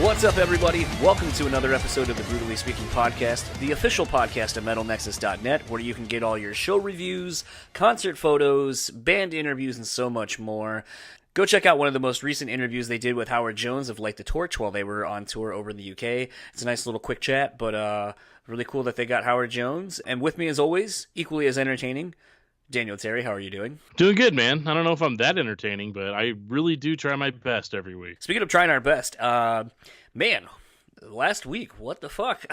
What's up, everybody? Welcome to another episode of the BREWtally Speaking Podcast, the official podcast of MetalNexus.net, where you can get all your show reviews, concert photos, band interviews, and so much more. Go check out one of the most recent interviews they did with Howard Jones of Light the Torch while they were on tour over in the UK. It's a nice little quick chat, but really cool that they got Howard Jones. And with me, as always, equally as entertaining, Daniel Terry. How are you doing? Doing good, man. I don't know if I'm that entertaining, but I really do try my best every week. Speaking of trying our best, man, last week, what the fuck?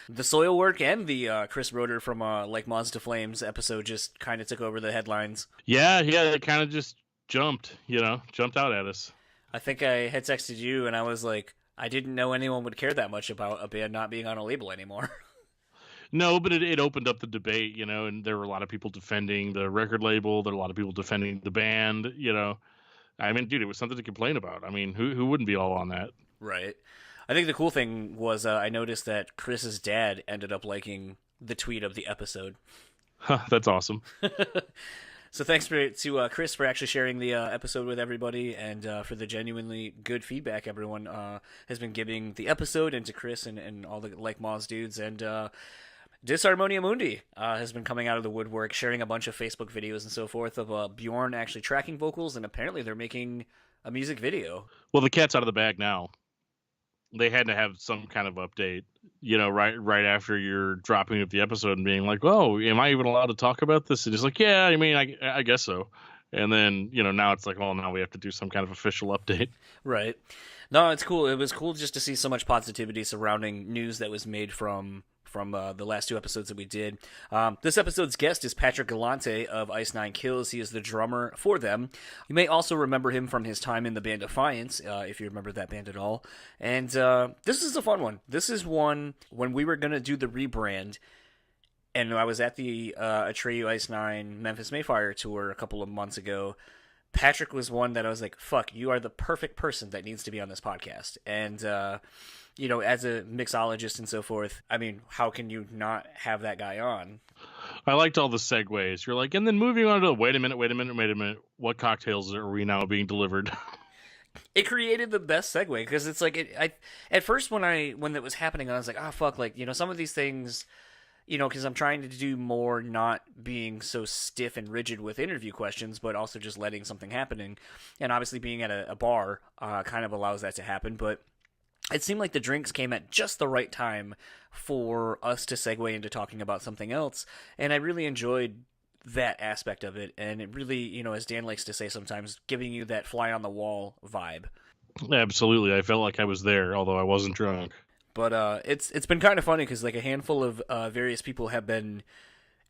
The soil work and the Chris Roeder from Like Moths to Flames episode just kind of took over the headlines. Yeah, it kind of just jumped out at us. I think I had texted you and I was like, I didn't know anyone would care that much about a band not being on a label anymore. No, but it opened up the debate, and there were a lot of people defending the record label. There were a lot of people defending the band, I mean, dude, it was something to complain about. I mean, who wouldn't be all on that? Right. I think the cool thing was I noticed that Chris's dad ended up liking the tweet of the episode. That's awesome. So thanks to Chris for actually sharing the episode with everybody, and for the genuinely good feedback everyone has been giving the episode, and to Chris and all the Like Moths dudes, and Disharmonia Mundi has been coming out of the woodwork, sharing a bunch of Facebook videos and so forth of Bjorn actually tracking vocals, and apparently they're making a music video. Well, the cat's out of the bag now. They had to have some kind of update, right after you're dropping up the episode and being like, "Oh, am I even allowed to talk about this?" And it's like, "Yeah, I mean, I guess so." And then, now it's like, "Oh, now we have to do some kind of official update." Right. No, it's cool. It was cool just to see so much positivity surrounding news that was made from the last two episodes that we did. This episode's guest is Michael Galante of Ice Nine Kills. He is the drummer for them. You may also remember him from his time in the band Defiance, if you remember that band at all. And this is a fun one. This is one when we were going to do the rebrand, and I was at the Atreyu Ice Nine Memphis Mayfire tour a couple of months ago. Patrick was one that I was like, fuck, you are the perfect person that needs to be on this podcast. And as a mixologist and so forth, I mean, how can you not have that guy on? I liked all the segues. You're like, and then moving on to, wait a minute. What cocktails are we now being delivered? It created the best segue, because it's like, at first when it was happening, I was like, oh, fuck, like, some of these things, because I'm trying to do more not being so stiff and rigid with interview questions, but also just letting something happen. And obviously being at a bar kind of allows that to happen, but it seemed like the drinks came at just the right time for us to segue into talking about something else, and I really enjoyed that aspect of it, and it really, as Dan likes to say sometimes, giving you that fly-on-the-wall vibe. Absolutely. I felt like I was there, although I wasn't drunk. But it's been kind of funny, because like a handful of various people have been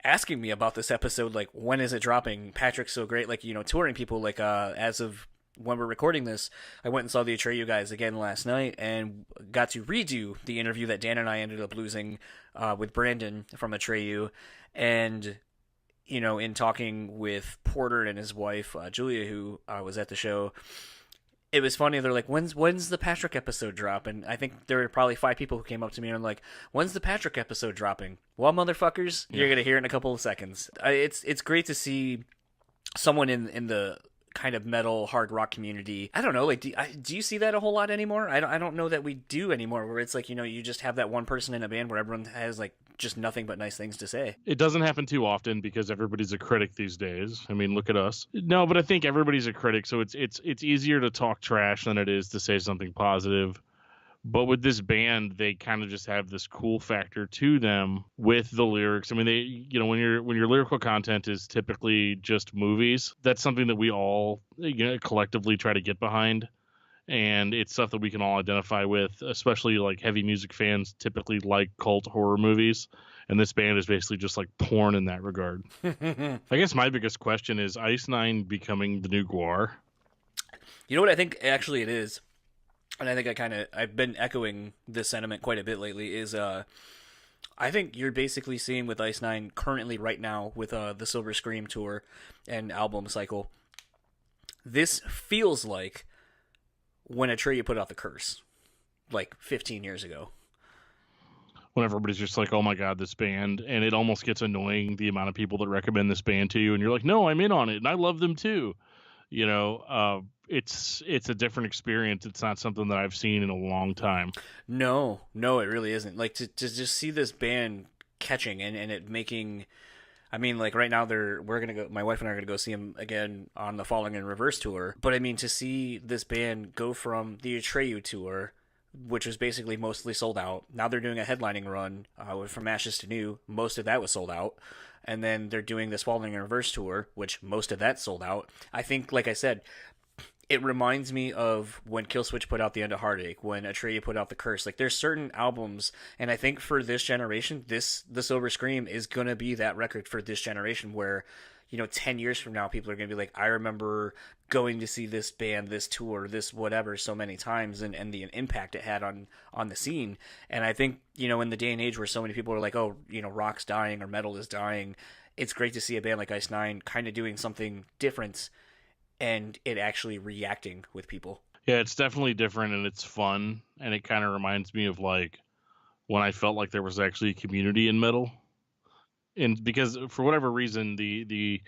asking me about this episode, like, when is it dropping? Patrick's so great, like, touring people, like, as of when we're recording this, I went and saw the Atreyu guys again last night and got to redo the interview that Dan and I ended up losing with Brandon from Atreyu. And, in talking with Porter and his wife, Julia, who was at the show, it was funny. They're like, when's the Patrick episode drop? And I think there were probably 5 people who came up to me and were like, when's the Patrick episode dropping? Well, motherfuckers, You're going to hear it in a couple of seconds. It's great to see someone in the kind of metal hard rock community. I don't know, like, do you see that a whole lot anymore? I don't know that we do anymore, where it's like, you just have that one person in a band where everyone has like just nothing but nice things to say. It doesn't happen too often because everybody's a critic these days. I mean, look at us. No, but I think everybody's a critic, so it's easier to talk trash than it is to say something positive. But with this band, they kind of just have this cool factor to them with the lyrics. I mean, they, when your lyrical content is typically just movies, that's something that we all, collectively try to get behind. And it's stuff that we can all identify with, especially like heavy music fans typically like cult horror movies. And this band is basically just like porn in that regard. I guess my biggest question is Ice Nine becoming the new Gwar? You know what I think actually it is? And I think I've been echoing this sentiment quite a bit lately, is I think you're basically seeing with Ice Nine currently right now with the Silver Scream tour and album cycle, this feels like when Atreyu put out The Curse, like 15 years ago. When everybody's just like, oh my God, this band, and it almost gets annoying the amount of people that recommend this band to you, and you're like, no, I'm in on it, and I love them too. it's a different experience. It's not something that I've seen in a long time. No, it really isn't. Like to just see this band catching and it making. I mean, like right now we're gonna go. My wife and I are gonna go see him again on the Falling in Reverse tour. But I mean, to see this band go from the Atreyu tour, which was basically mostly sold out. Now they're doing a headlining run from Ashes to New. Most of that was sold out. And then they're doing this Falling in Reverse tour, which most of that sold out. I think, like I said, it reminds me of when Killswitch put out The End of Heartache, when Atreyu put out The Curse. Like, there's certain albums, and I think for this generation, The Sober Scream is going to be that record for this generation where, 10 years from now, people are going to be like, I remember going to see this band, this tour, this whatever so many times, and the impact it had on the scene. And I think, in the day and age where so many people are like, oh, rock's dying or metal is dying, it's great to see a band like Ice Nine kind of doing something different and it actually reacting with people. Yeah, it's definitely different and it's fun. And it kind of reminds me of like when I felt like there was actually a community in metal. And because for whatever reason, the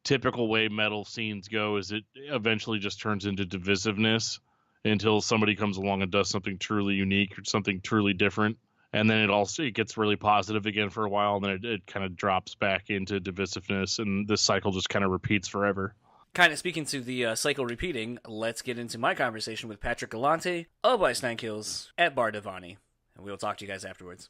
typical way metal scenes go is it eventually just turns into divisiveness until somebody comes along and does something truly unique or something truly different. And then it gets really positive again for a while. And then it kind of drops back into divisiveness. And this cycle just kind of repeats forever. Kind of speaking to the cycle repeating, let's get into my conversation with Patrick Galante of Ice Nine Kills at Bar Divani. And we will talk to you guys afterwards.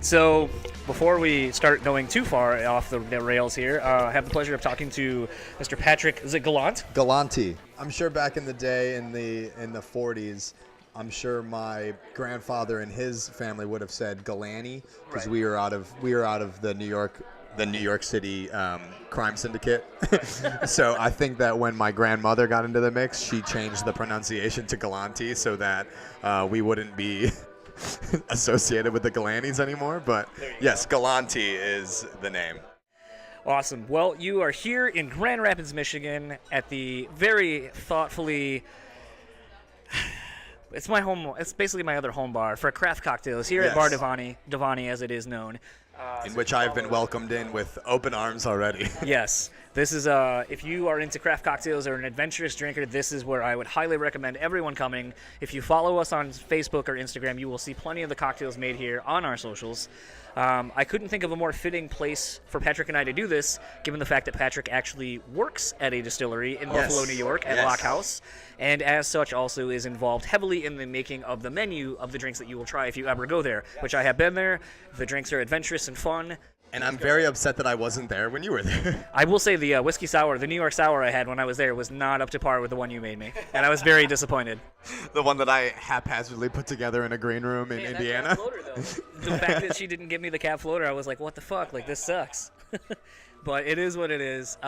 So, before we start going too far off the rails here, I have the pleasure of talking to Mr. Patrick, is it Galante? Galante. I'm sure back in the day in the 40s, I'm sure my grandfather and his family would have said Galante because Right. we were out of the New York City crime syndicate. So I think that when my grandmother got into the mix, she changed the pronunciation to Galante so that we wouldn't be associated with the Galantes anymore, but yes, Galante is the name. Awesome. Well, you are here in Grand Rapids, Michigan at the very thoughtfully... It's my home. It's basically my other home bar for craft cocktails here at Bar Divani as it is known. In which I've been welcomed in with open arms already. Yes. This is, if you are into craft cocktails or an adventurous drinker, this is where I would highly recommend everyone coming. If you follow us on Facebook or Instagram, you will see plenty of the cocktails made here on our socials. I couldn't think of a more fitting place for Patrick and I to do this, given the fact that Patrick actually works at a distillery in Buffalo, New York, at Lock House, and as such also is involved heavily in the making of the menu of the drinks that you will try if you ever go there, which I have been there. The drinks are adventurous and fun. And I'm very upset that I wasn't there when you were there. I will say the whiskey sour, the New York sour I had when I was there was not up to par with the one you made me, and I was very disappointed. The one that I haphazardly put together in a green room in Indiana. That cap floater, though. The fact that she didn't give me the cap floater, I was like, what the fuck? Like, this sucks. But it is what it is.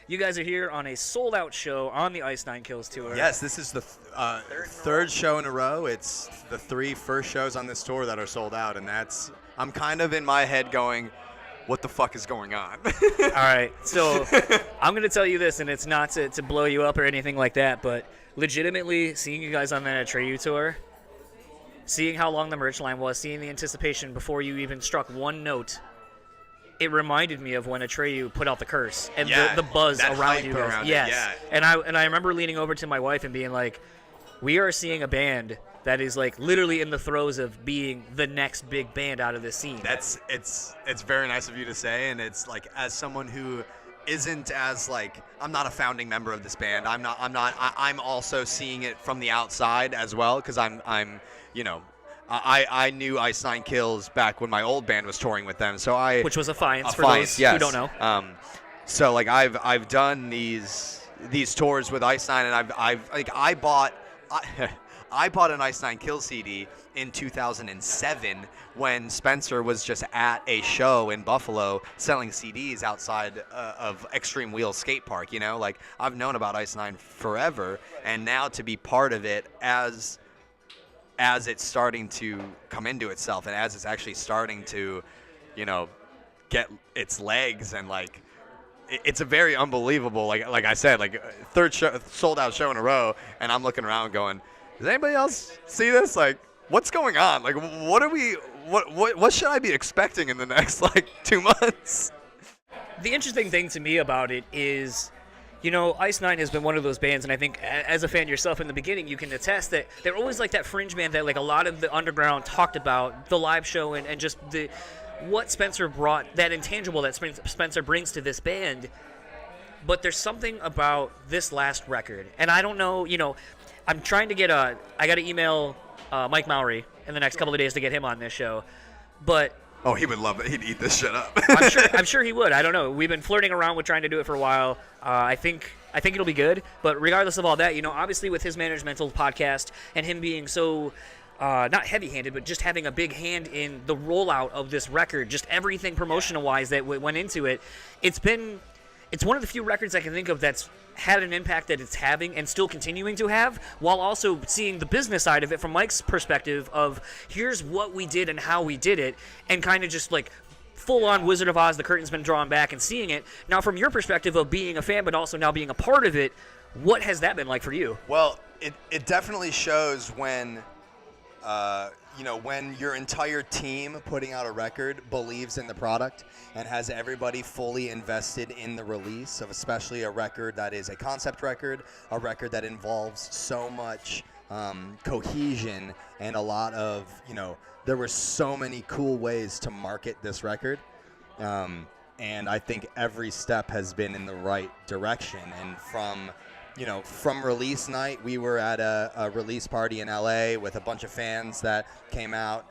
You guys are here on a sold-out show on the Ice Nine Kills tour. Yes, this is the third show in a row. It's the 3 first shows on this tour that are sold out, and I'm kind of in my head going, what the fuck is going on? All right, so I'm going to tell you this, and it's not to blow you up or anything like that, but legitimately seeing you guys on that Atreyu tour, seeing how long the merch line was, seeing the anticipation before you even struck one note, it reminded me of when Atreyu put out The Curse and the buzz around you guys. And I remember leaning over to my wife and being like, we are seeing a band that is like literally in the throes of being the next big band out of this scene. It's very nice of you to say, and it's like, as someone who isn't as like, I'm not a founding member of this band. I'm also seeing it from the outside as well, because I knew Ice Nine Kills back when my old band was touring with them, which was Affiance for those who don't know. So like I've done these tours with Ice Nine, and I bought an Ice Nine Kills CD in 2007 when Spencer was just at a show in Buffalo selling CDs outside of Extreme Wheels Skate Park. You know, like I've known about Ice Nine forever, and now to be part of it as it's starting to come into itself and as it's actually starting to, you know, get its legs and like. It's a very unbelievable, like I said, like third sold out show in a row, and I'm looking around going, does anybody else see this? Like, what's going on? Like, what should I be expecting in the next like 2 months? The interesting thing to me about it is, you know, Ice Nine has been one of those bands, and I think as a fan yourself in the beginning, you can attest that they're always like that fringe band that like a lot of the underground talked about, the live show and just what Spencer brought, that intangible that Spencer brings to this band. But there's something about this last record, and I don't know, you know, I'm trying to get I got to email Mike Mowry in the next couple of days to get him on this show, but oh, he would love it. He'd eat this shit up. I'm sure he would. I don't know. We've been flirting around with trying to do it for a while. I think it'll be good. But regardless of all that, you know, obviously with his managemental podcast and him being so not heavy-handed, but just having a big hand in the rollout of this record, just everything promotional-wise that went into it, it's one of the few records I can think of that's had an impact that it's having and still continuing to have, while also seeing the business side of it from Mike's perspective of here's what we did and how we did it, and kind of just like full-on Wizard of Oz, the curtain's been drawn back and seeing it. Now, from your perspective of being a fan but also now being a part of it, what has that been like for you? Well, it definitely shows when when your entire team putting out a record believes in the product and has everybody fully invested in the release of especially a record that is a concept record, a record that involves so much cohesion and a lot of, there were so many cool ways to market this record. And I think every step has been in the right direction. And from release night, we were at a release party in LA with a bunch of fans that came out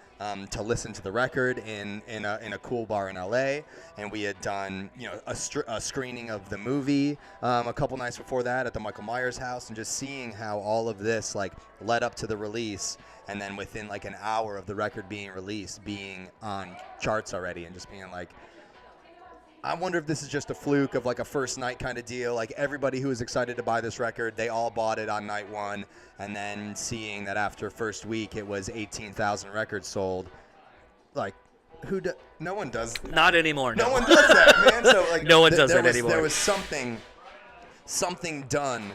to listen to the record in a cool bar in LA, and we had done a screening of the movie a couple nights before that at the Michael Myers house, and just seeing how all of this like led up to the release, and then within like an hour of the record being released, being on charts already, and just being like, I wonder if this is just a fluke of like a first night kind of deal. Like everybody who was excited to buy this record, they all bought it on night one. And then seeing that after first week, it was 18,000 records sold. Like, no one does. Not anymore. No one does that, man. So like, no one does that anymore. There was something done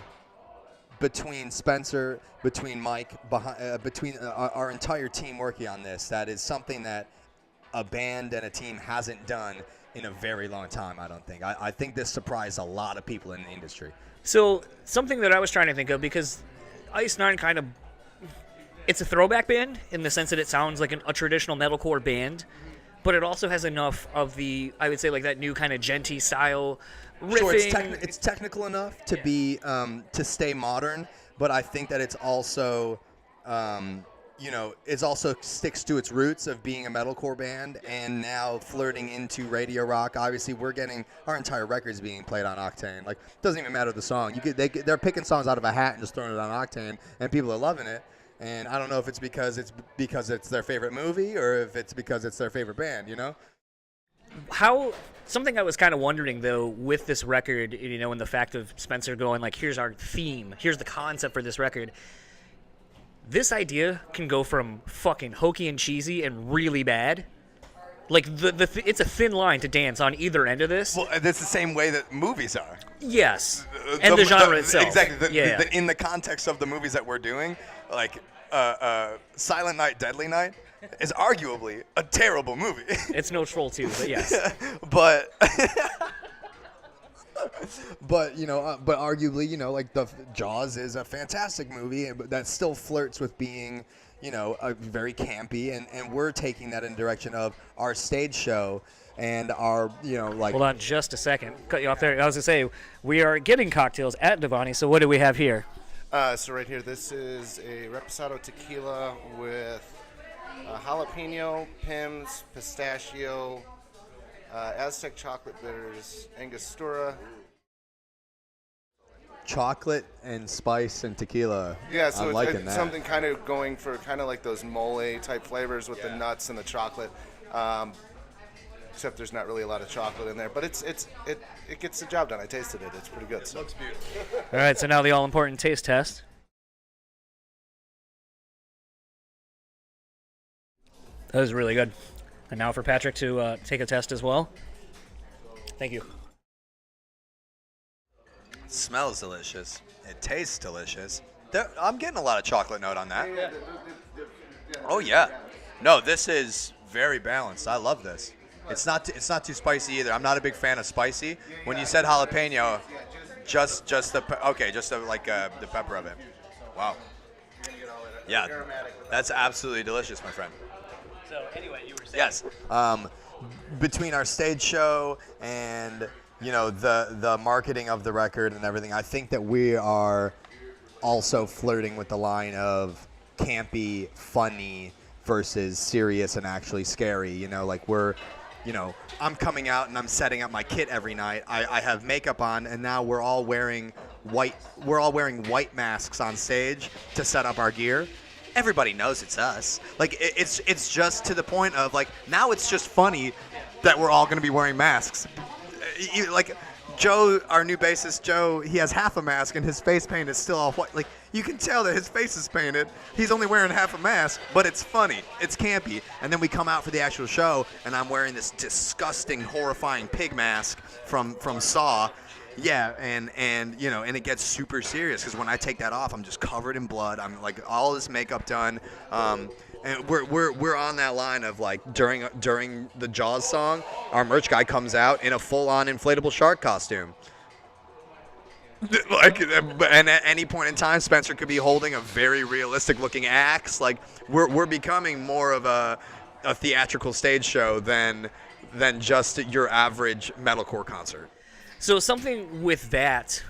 between Spencer, between Mike, between our entire team working on this. That is something that a band and a team hasn't done in a very long time, I don't think. I think this surprised a lot of people in the industry. So, something that I was trying to think of, because Ice Nine kind of, it's a throwback band in the sense that it sounds like a traditional metalcore band, but it also has enough of the, I would say, like that new kind of genty style riffing. Sure, it's technical enough to be, to stay modern, but I think that it's also, it also sticks to its roots of being a metalcore band and now flirting into radio rock. Obviously, we're getting our entire records being played on Octane. Like, it doesn't even matter the song. They're picking songs out of a hat and just throwing it on Octane, and people are loving it. And I don't know if it's because it's their favorite movie or if it's because it's their favorite band. Something I was kind of wondering though with this record, and the fact of Spencer going like, here's our theme, here's the concept for this record. This idea can go from fucking hokey and cheesy and really bad. Like, it's a thin line to dance on either end of this. Well, that's the same way that movies are. Yes. And the genre itself. Exactly. In the context of the movies that we're doing, like, Silent Night, Deadly Night is arguably a terrible movie. It's no Troll 2, but yes. But... But arguably, like the Jaws is a fantastic movie, but that still flirts with being, a very campy, and we're taking that in the direction of our stage show and our, like. Hold on, just a second. Cut you off there. I was gonna say we are getting cocktails at Divani. So what do we have here? So right here, this is a Reposado tequila with jalapeno, Pimm's, pistachio. Aztec chocolate bitters, Angostura. chocolate and spice and tequila. Yeah, so I'm it's liking that. something kind of going for kind of like those mole type flavors with the nuts and the chocolate. Except there's not really a lot of chocolate in there, but it gets the job done. I tasted it; it's pretty good. So. Looks beautiful. All right, so now the all-important taste test. That was really good. And now for Patrick to take a test as well. Thank you. It smells delicious. It tastes delicious. I'm getting a lot of chocolate note on that. Oh yeah. No, this is very balanced. I love this. It's not too spicy either. I'm not a big fan of spicy. When you said jalapeno, just the pepper of it. Wow. Yeah, that's absolutely delicious, my friend. So anyway, you were saying. Yes. Between our stage show and the marketing of the record and everything, I think that we are also flirting with the line of campy, funny versus serious and actually scary. I'm coming out and I'm setting up my kit every night. I have makeup on, and now we're all wearing white masks on stage to set up our gear. Everybody knows it's us. Like it's just to the point of like now it's just funny that we're all going to be wearing masks. Like Joe, our new bassist Joe, he has half a mask and his face paint is still all white. Like you can tell that his face is painted. He's only wearing half a mask, but it's funny. It's campy. And then we come out for the actual show and I'm wearing this disgusting, horrifying pig mask from Saw. Yeah, and it gets super serious because when I take that off, I'm just covered in blood. I'm like all this makeup done, and we're on that line of like during the Jaws song, our merch guy comes out in a full-on inflatable shark costume. Like, and at any point in time, Spencer could be holding a very realistic-looking axe. Like we're becoming more of a theatrical stage show than just your average metalcore concert. So something with that,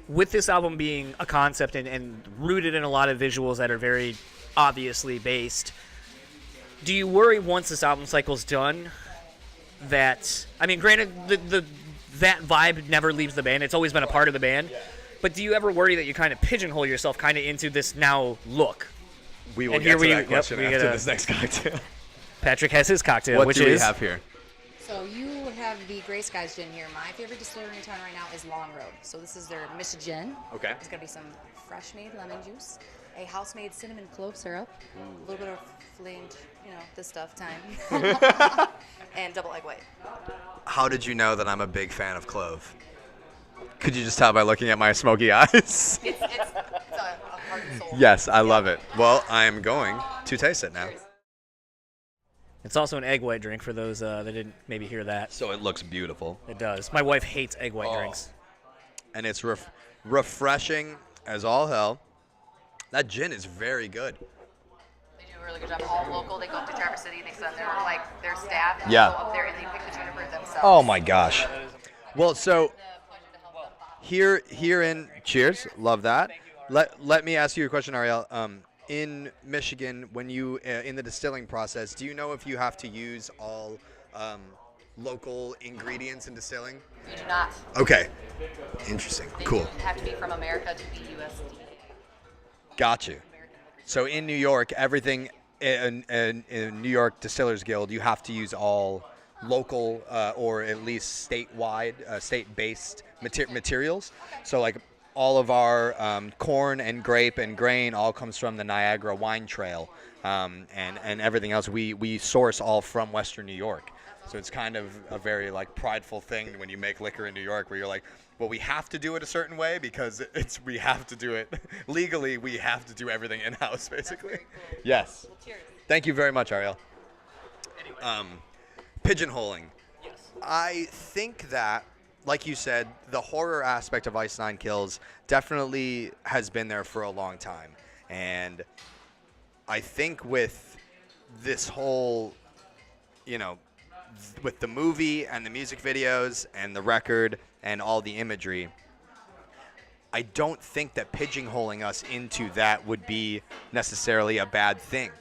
with this album being a concept and rooted in a lot of visuals that are very obviously based, do you worry once this album cycle's done that, I mean, granted, that vibe never leaves the band. It's always been a part of the band. But do you ever worry that you kind of pigeonhole yourself kind of into this now look? We will get to that question after this next cocktail. Patrick has his cocktail, What which do we is... have here? So you have the Gray Skies gin here. My favorite distillery in town right now is Long Road. So this is their Michigan. Okay. It's going to be some fresh-made lemon juice, a house-made cinnamon clove syrup, a little bit of flamed, this stuff time, and double egg white. How did you know that I'm a big fan of clove? Could you just tell by looking at my smoky eyes? It's a heart and soul. Yes, I love it. Well, I am going to taste it now. It's also an egg white drink for those that didn't maybe hear that. So it looks beautiful. It does. My wife hates egg white drinks. And it's refreshing as all hell. That gin is very good. They do a really good job. All local. They go up to Traverse City. They send their staff. And Yeah. They go up there and they pick the juniper themselves. Oh my gosh. Well, so here in cheers, love that. Let me ask you a question, Ariel. In Michigan, when you in the distilling process, do you know if you have to use all local ingredients in distilling? We do not. Okay. Interesting. They Cool. do have to be from America to be USD. Got you. So in New York, everything in New York Distillers Guild, you have to use all local or at least statewide, state-based materials. So like all of our corn and grape and grain all comes from the Niagara Wine Trail, and everything else we source all from Western New York. So it's kind of a very like prideful thing when you make liquor in New York, where you're like, well, we have to do it a certain way because we have to do it legally. We have to do everything in house, basically. Cool. Yes. Well, cheers. Thank you very much, Ariel. Anyway. Pigeonholing. Yes. I think that, like you said, the horror aspect of Ice Nine Kills definitely has been there for a long time. And I think with this whole, with the movie and the music videos and the record and all the imagery, I don't think that pigeonholing us into that would be necessarily a bad thing.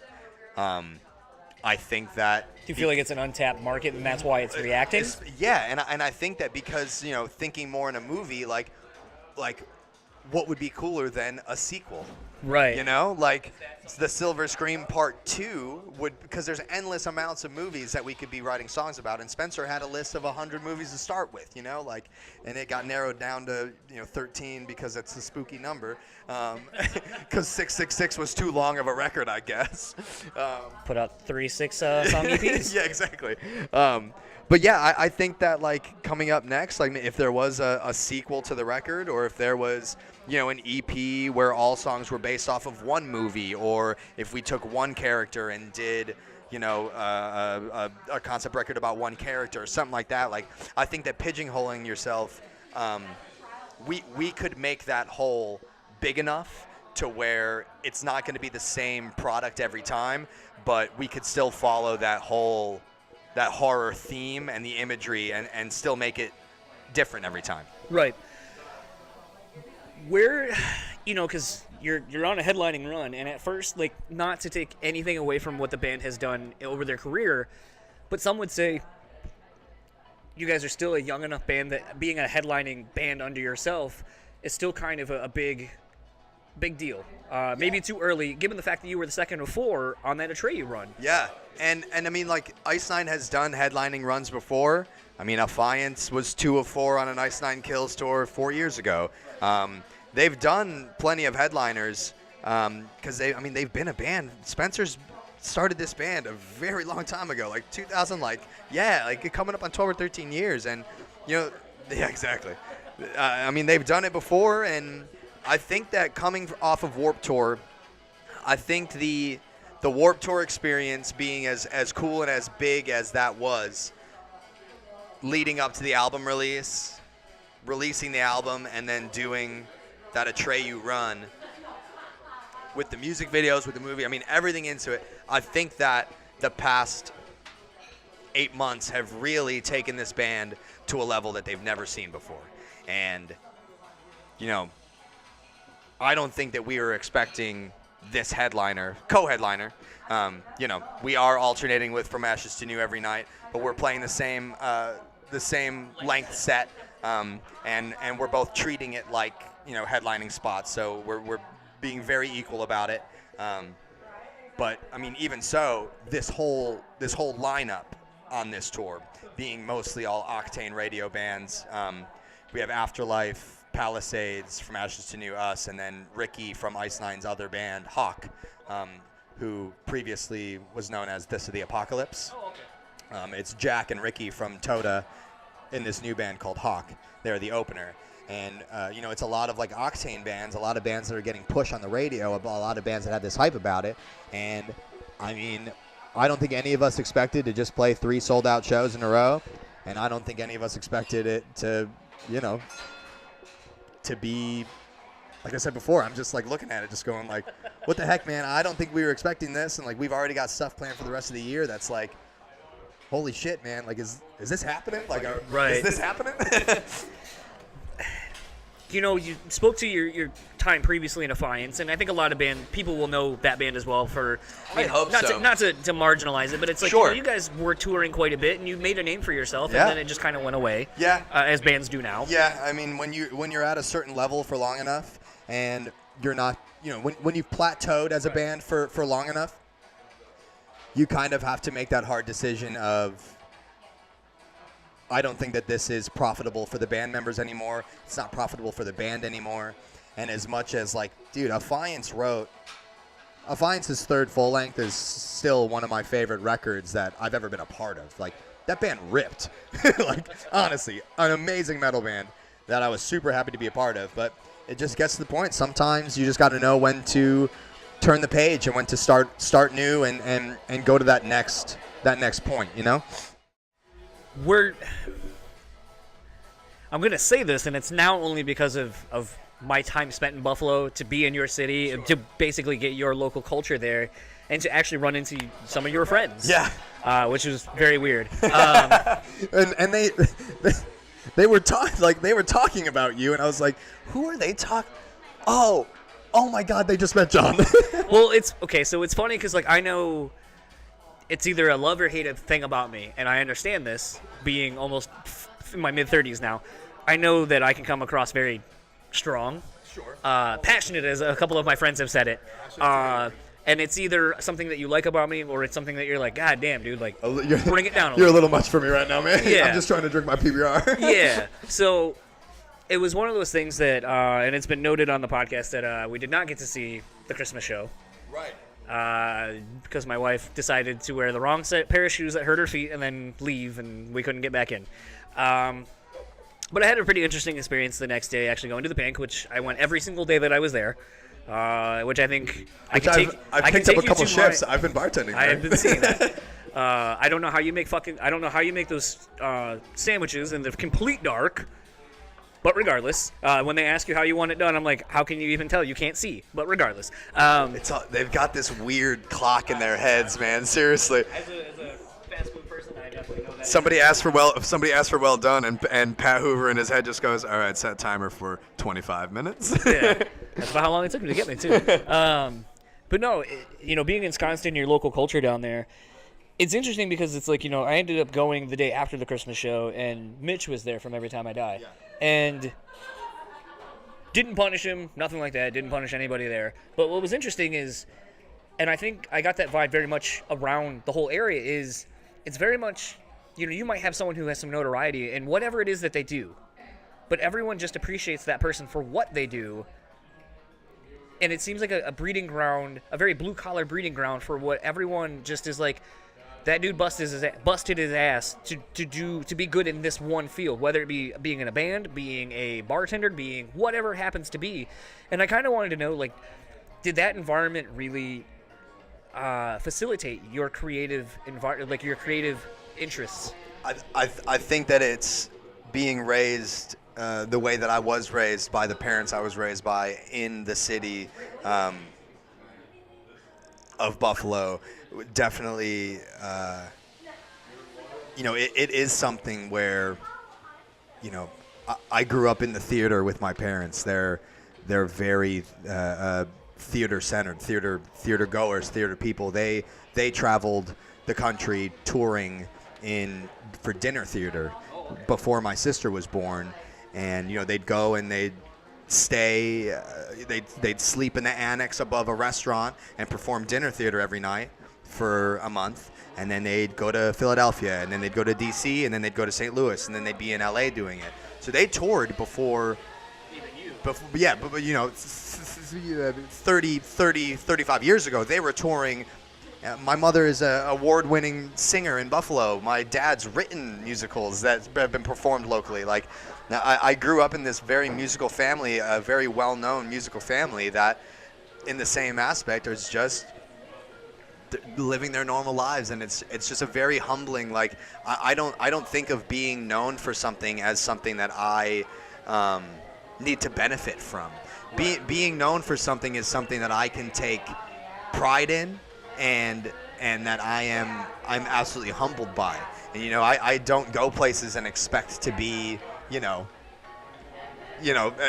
I think that... Do you feel like it's an untapped market and that's why it's reacting? Yeah, and I think that because, thinking more in a movie, like like, what would be cooler than a sequel? Right. You know, like the Silver Scream Part 2 would, because there's endless amounts of movies that we could be writing songs about. And Spencer had a list of 100 movies to start with, you know, like, and it got narrowed down to, 13 because it's a spooky number. Because 666 was too long of a record, I guess. Put out 3 6 song EPs. Yeah, exactly. But yeah, I think that like coming up next, like if there was a sequel to the record, or if there was, an EP where all songs were based off of one movie, or if we took one character and did, a concept record about one character or something like that. Like, I think that pigeonholing yourself, we could make that hole big enough to where it's not going to be the same product every time, but we could still follow that horror theme and the imagery and still make it different every time. Right. Where, because you're on a headlining run, and at first, like, not to take anything away from what the band has done over their career, but some would say you guys are still a young enough band that being a headlining band under yourself is still kind of a big deal. Maybe too early, given the fact that you were the second of 4 on that Atreyu run. Yeah, and I mean, like, Ice Nine has done headlining runs before. I mean, Affiance was 2 of 4 on an Ice Nine Kills tour 4 years ago. They've done plenty of headliners because they've been a band. Spencer's started this band a very long time ago, like 2000, coming up on 12 or 13 years, and yeah, exactly. They've done it before, and I think that coming off of Warped Tour, I think the Warped Tour experience being as cool and as big as that was, leading up to the album releasing the album, and then doing that Atreyu run with the music videos, with the movie, everything into it. I think that the past 8 months have really taken this band to a level that they've never seen before. And, I don't think that we were expecting this co-headliner. We are alternating with From Ashes to New every night, but we're playing the same length set, and we're both treating it like, headlining spots. So we're being very equal about it. But even so, this whole lineup on this tour being mostly all Octane radio bands. We have Afterlife, Palisades, From Ashes to New, us, and then Ricky from Ice Nine's other band, Hawk, who previously was known as This of the Apocalypse. Oh, okay. It's Jack and Ricky from Toda in this new band called Hawk. They're the opener. And, it's a lot of, like, Octane bands, a lot of bands that are getting pushed on the radio, a lot of bands that have this hype about it. And, I don't think any of us expected to just play 3 sold-out shows in a row. And I don't think any of us expected it to, to be, like I said before, I'm just, like, looking at it, just going, like, what the heck, man? I don't think we were expecting this. And, like, we've already got stuff planned for the rest of the year that's, like, holy shit, man. Like, is this happening? Like, right. Is this happening? You spoke to your time previously in Affiance, and I think a lot of people will know that band as well for, hope not so. Not to marginalize it, but it's like, sure. You guys were touring quite a bit, and you made a name for yourself, Yeah. and then it just kind of went away. Yeah. As bands do now. Yeah, when you're at a certain level for long enough, and you're not, when you've plateaued as a band for long enough, you kind of have to make that hard decision of, I don't think that this is profitable for the band members anymore. It's not profitable for the band anymore. And as much as, like, dude, Affiance's 3rd full length is still one of my favorite records that I've ever been a part of. Like, that band ripped. Like, honestly, an amazing metal band that I was super happy to be a part of. But it just gets to the point. Sometimes you just got to know when to turn the page and when to start new and go to that next point, I'm going to say this, and it's now only because of my time spent in Buffalo to be in your city, to basically get your local culture there, and to actually run into some of your friends. Yeah. Which was very weird. And they were talking about you, and I was like, who are they talking? Oh my God, they just met John. Well, it's okay. So it's funny because, like, I know it's either a love or hate thing about me, and I understand this, being almost in my mid-30s now. I know that I can come across very strong. Sure. Passionate, as a couple of my friends have said it. And it's either something that you like about me, or it's something that you're like, God damn, dude, like, bring it down a little. You're a little much for me right now, man. Yeah. I'm just trying to drink my PBR. Yeah. So it was one of those things that, and it's been noted on the podcast that we did not get to see the Christmas show. Right. Because my wife decided to wear the wrong pair of shoes that hurt her feet and then leave, and we couldn't get back in. But I had a pretty interesting experience the next day, actually going to the Pink, which I went every single day that I was there. Which I think I've picked up a couple shifts. I've been bartending. I have been seeing that. I don't know how you make those sandwiches in the complete dark. But regardless, when they ask you how you want it done, I'm like, how can you even tell? You can't see. But regardless, they've got this weird clock in their heads, man. Seriously. As a fast food person, I definitely know that. Somebody asked for well done, and Pat Hoover in his head just goes, all right, set timer for 25 minutes. Yeah. That's about how long it took me to get me, too. But no, being ensconced in your local culture down there, it's interesting because it's like, I ended up going the day after the Christmas show, and Mitch was there from Every Time I Die. Yeah. And didn't punish him, nothing like that, didn't punish anybody there. But what was interesting is, and I think I got that vibe very much around the whole area, is it's very much, you might have someone who has some notoriety in whatever it is that they do, but everyone just appreciates that person for what they do. And it seems like a breeding ground, a very blue-collar breeding ground for what everyone just is like, that dude busted his ass to be good in this one field, whether it be being in a band, being a bartender, being whatever it happens to be. And I kind of wanted to know, like, did that environment really facilitate your creative environment, your creative interests? I think that it's being raised the way that I was raised by the parents I was raised by in the city of Buffalo. Definitely, it is something where, I grew up in the theater with my parents. They're very theater-centered, theater goers, theater people. They traveled the country touring for dinner theater before my sister was born. And, they'd go and they'd stay, they'd sleep in the annex above a restaurant and perform dinner theater every night for a month. And then they'd go to Philadelphia, and then they'd go to D.C., and then they'd go to St. Louis, and then they'd be in L.A. doing it. So they toured before, but 35 years ago, they were touring. My mother is an award-winning singer in Buffalo. My dad's written musicals that have been performed locally. Now, I grew up in this very musical family, a very well-known musical family that, in the same aspect, is just living their normal lives, and it's just a very humbling. I don't think of being known for something as something that I need to benefit from. Being known for something is something that I can take pride in, and that I'm absolutely humbled by. And I don't go places and expect to be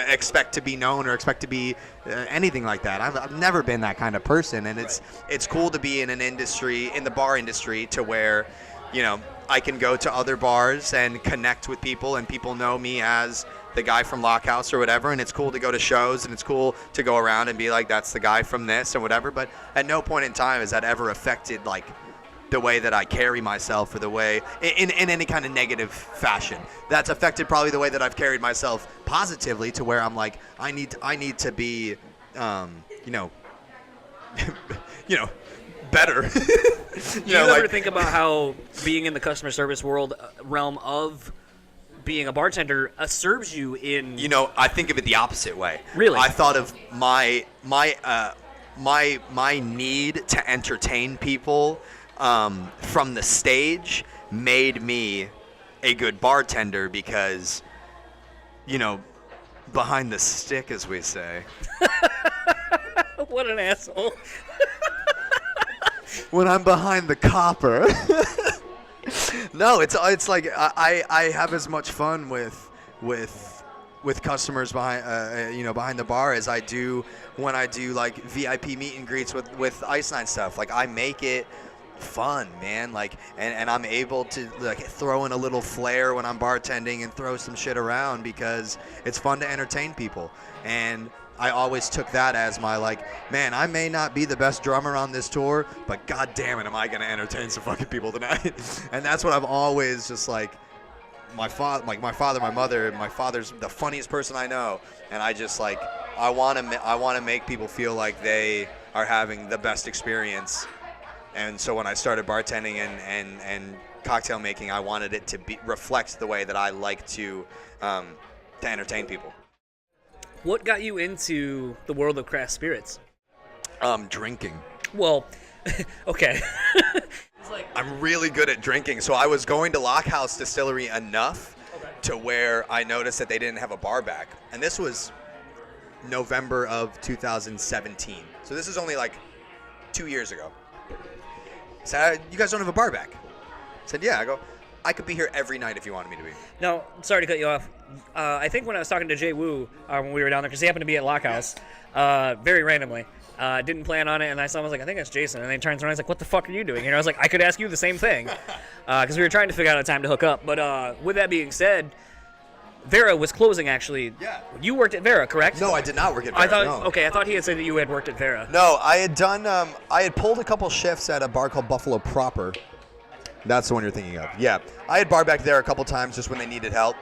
expect to be known or expect to be anything like that. I've never been that kind of person, and it's cool to be in an industry, in the bar industry, to where I can go to other bars and connect with people, and people know me as the guy from Lockhouse or whatever, and it's cool to go to shows, and it's cool to go around and be like, that's the guy from this or whatever. But at no point in time has that ever affected the way that I carry myself, or the way in any kind of negative fashion. That's affected probably the way that I've carried myself positively, to where I'm like, I need to be better. Do you ever think about how being in the customer service realm of being a bartender serves you in? I think of it the opposite way. Really? I thought of my need to entertain people from the stage made me a good bartender, because, behind the stick, as we say. What an asshole. When I'm behind the copper. No, it's like I have as much fun with customers behind the bar as I do when I do VIP meet and greets with Ice Nine stuff. I make it fun, man. Like, and I'm able to like throw in a little flair when I'm bartending and throw some shit around because it's fun to entertain people. And I always took that as my like, man, I may not be the best drummer on this tour, but god damn it, am I gonna entertain some fucking people tonight? And that's what I've always just like. My father, my mother. My father's the funniest person I know, and I just like I want to make people feel like they are having the best experience. And so when I started bartending and cocktail making, I wanted it to reflect the way that I like to entertain people. What got you into the world of craft spirits? Drinking. Well, okay. I'm really good at drinking, so I was going to Lockhouse Distillery enough to where I noticed that they didn't have a bar back. And this was November of 2017. So this is only like 2 years ago. So you guys don't have a bar back? I said, yeah. I go, I could be here every night if you wanted me to be. No, sorry to cut you off. I think when I was talking to Jay Wu when we were down there, because he happened to be at Lockhouse, very randomly. Didn't plan on it, and I saw him, I was like, I think that's Jason. And then he turns around, he's like, what the fuck are you doing? And I was like, I could ask you the same thing. Because we were trying to figure out a time to hook up. But with that being said, Vera was closing, actually. Yeah. You worked at Vera, correct? No, I did not work at Vera. I thought he had said that you had worked at Vera. No, I had done, I had pulled a couple shifts at a bar called Buffalo Proper. That's the one you're thinking of. Yeah. I had bar back there a couple times just when they needed help.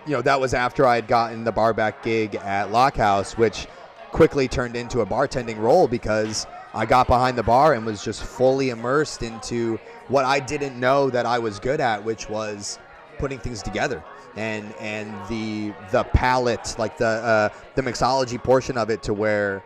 You know, that was after I had gotten the bar back gig at Lockhouse, which quickly turned into a bartending role because I got behind the bar and was just fully immersed into what I didn't know that I was good at, which was putting things together and the palette, like the mixology portion of it, to where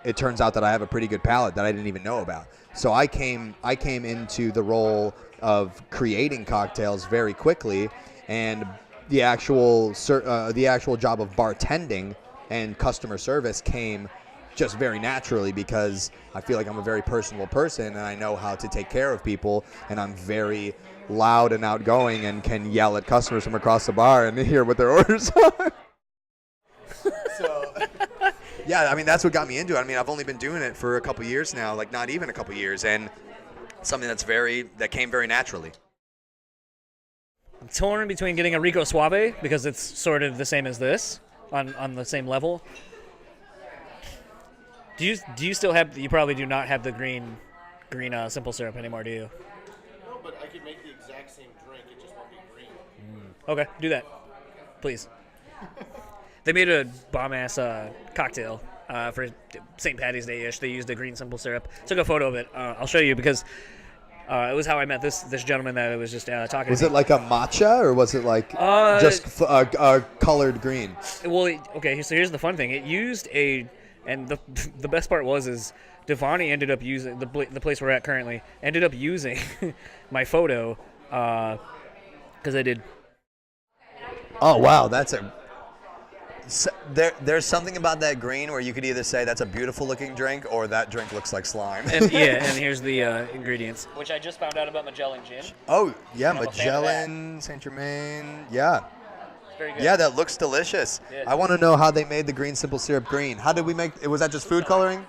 it turns out that I have a pretty good palette that I didn't even know about. So I came into the role of creating cocktails very quickly, and the actual job of bartending and customer service came just very naturally because I feel like I'm a very personable person and I know how to take care of people, and I'm very loud and outgoing and can yell at customers from across the bar and hear what their orders are. So, yeah, I mean, that's what got me into it. I mean, I've only been doing it for a couple years now, like not even a couple years, and something that came very naturally. I'm torn between getting a Rico Suave, because it's sort of the same as this, on the same level. Do you still have? You probably do not have the green simple syrup anymore, do you? No, but I could make the exact same drink. It just won't be green. Okay, do that, please. They made a bomb-ass cocktail for St. Patty's Day-ish. They used the green simple syrup. Took a photo of it. I'll show you because it was how I met this gentleman that I was just talking to. Was it like a matcha, or was it like just colored green? Well, okay, so here's the fun thing. It used and the best part is Divani ended up using, the place we're at currently, ended up using my photo because I did. Oh, wow, there's something about that green where you could either say that's a beautiful looking drink or that drink looks like slime. And here's the ingredients, which I just found out about Magellan Gin. Oh, yeah, Magellan, Saint Germain, yeah. Very good. Yeah, that looks delicious. Yeah. I want to know how they made the green simple syrup green. How did we make it? Was that just food coloring?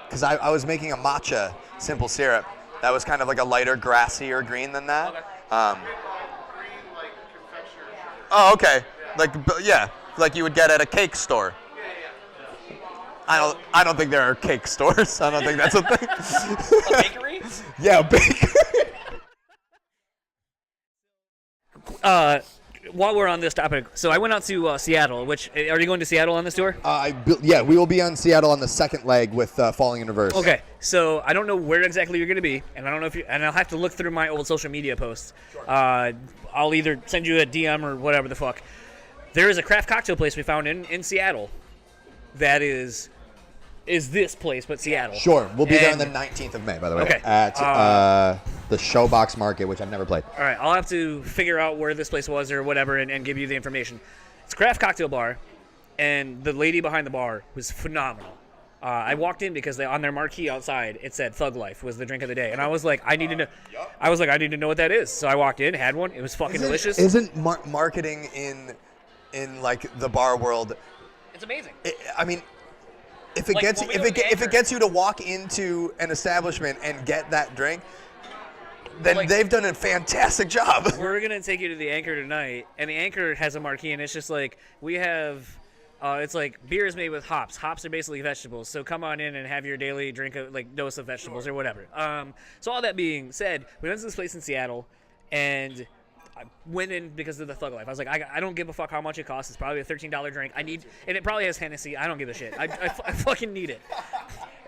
Because I was making a matcha simple syrup. That was kind of like a lighter, grassier green than that. Okay. Oh, okay. Like you would get at a cake store. I don't think there are cake stores. I don't think that's a thing. A bakery? Yeah, a bakery. While we're on this topic, so I went out to Seattle. Which, are you going to Seattle on this tour? Yeah, we will be on Seattle on the second leg with Falling in Reverse. Okay, so I don't know where exactly you're going to be, and I don't know and I'll have to look through my old social media posts. Sure. I'll either send you a DM or whatever the fuck. There is a craft cocktail place we found in Seattle that is this place, but Seattle. Sure, we'll be there on the 19th of May, by the way, okay. at the Showbox Market, which I've never played. All right, I'll have to figure out where this place was or whatever and give you the information. It's a craft cocktail bar, and the lady behind the bar was phenomenal. I walked in because on their marquee outside it said Thug Life was the drink of the day, and I was like, I need to know. I was like, I need to know what that is. So I walked in, had one. It was fucking delicious. Isn't marketing in like the bar world? It's amazing. I mean, if it Like, gets when we if go it to if it Anchor- gets you to walk into an establishment and get that drink, then Like- they've done a fantastic job. We're gonna take you to the Anchor tonight, and the Anchor has a marquee, and it's just like we have. It's like beer is made with hops. Hops are basically vegetables, so come on in and have your daily drink of like dose of vegetables or whatever. So all that being said, we went to this place in Seattle, and I went in because of the Thug Life. I was like, I don't give a fuck how much it costs. It's probably a $13 drink. And it probably has Hennessy. I don't give a shit. I fucking need it.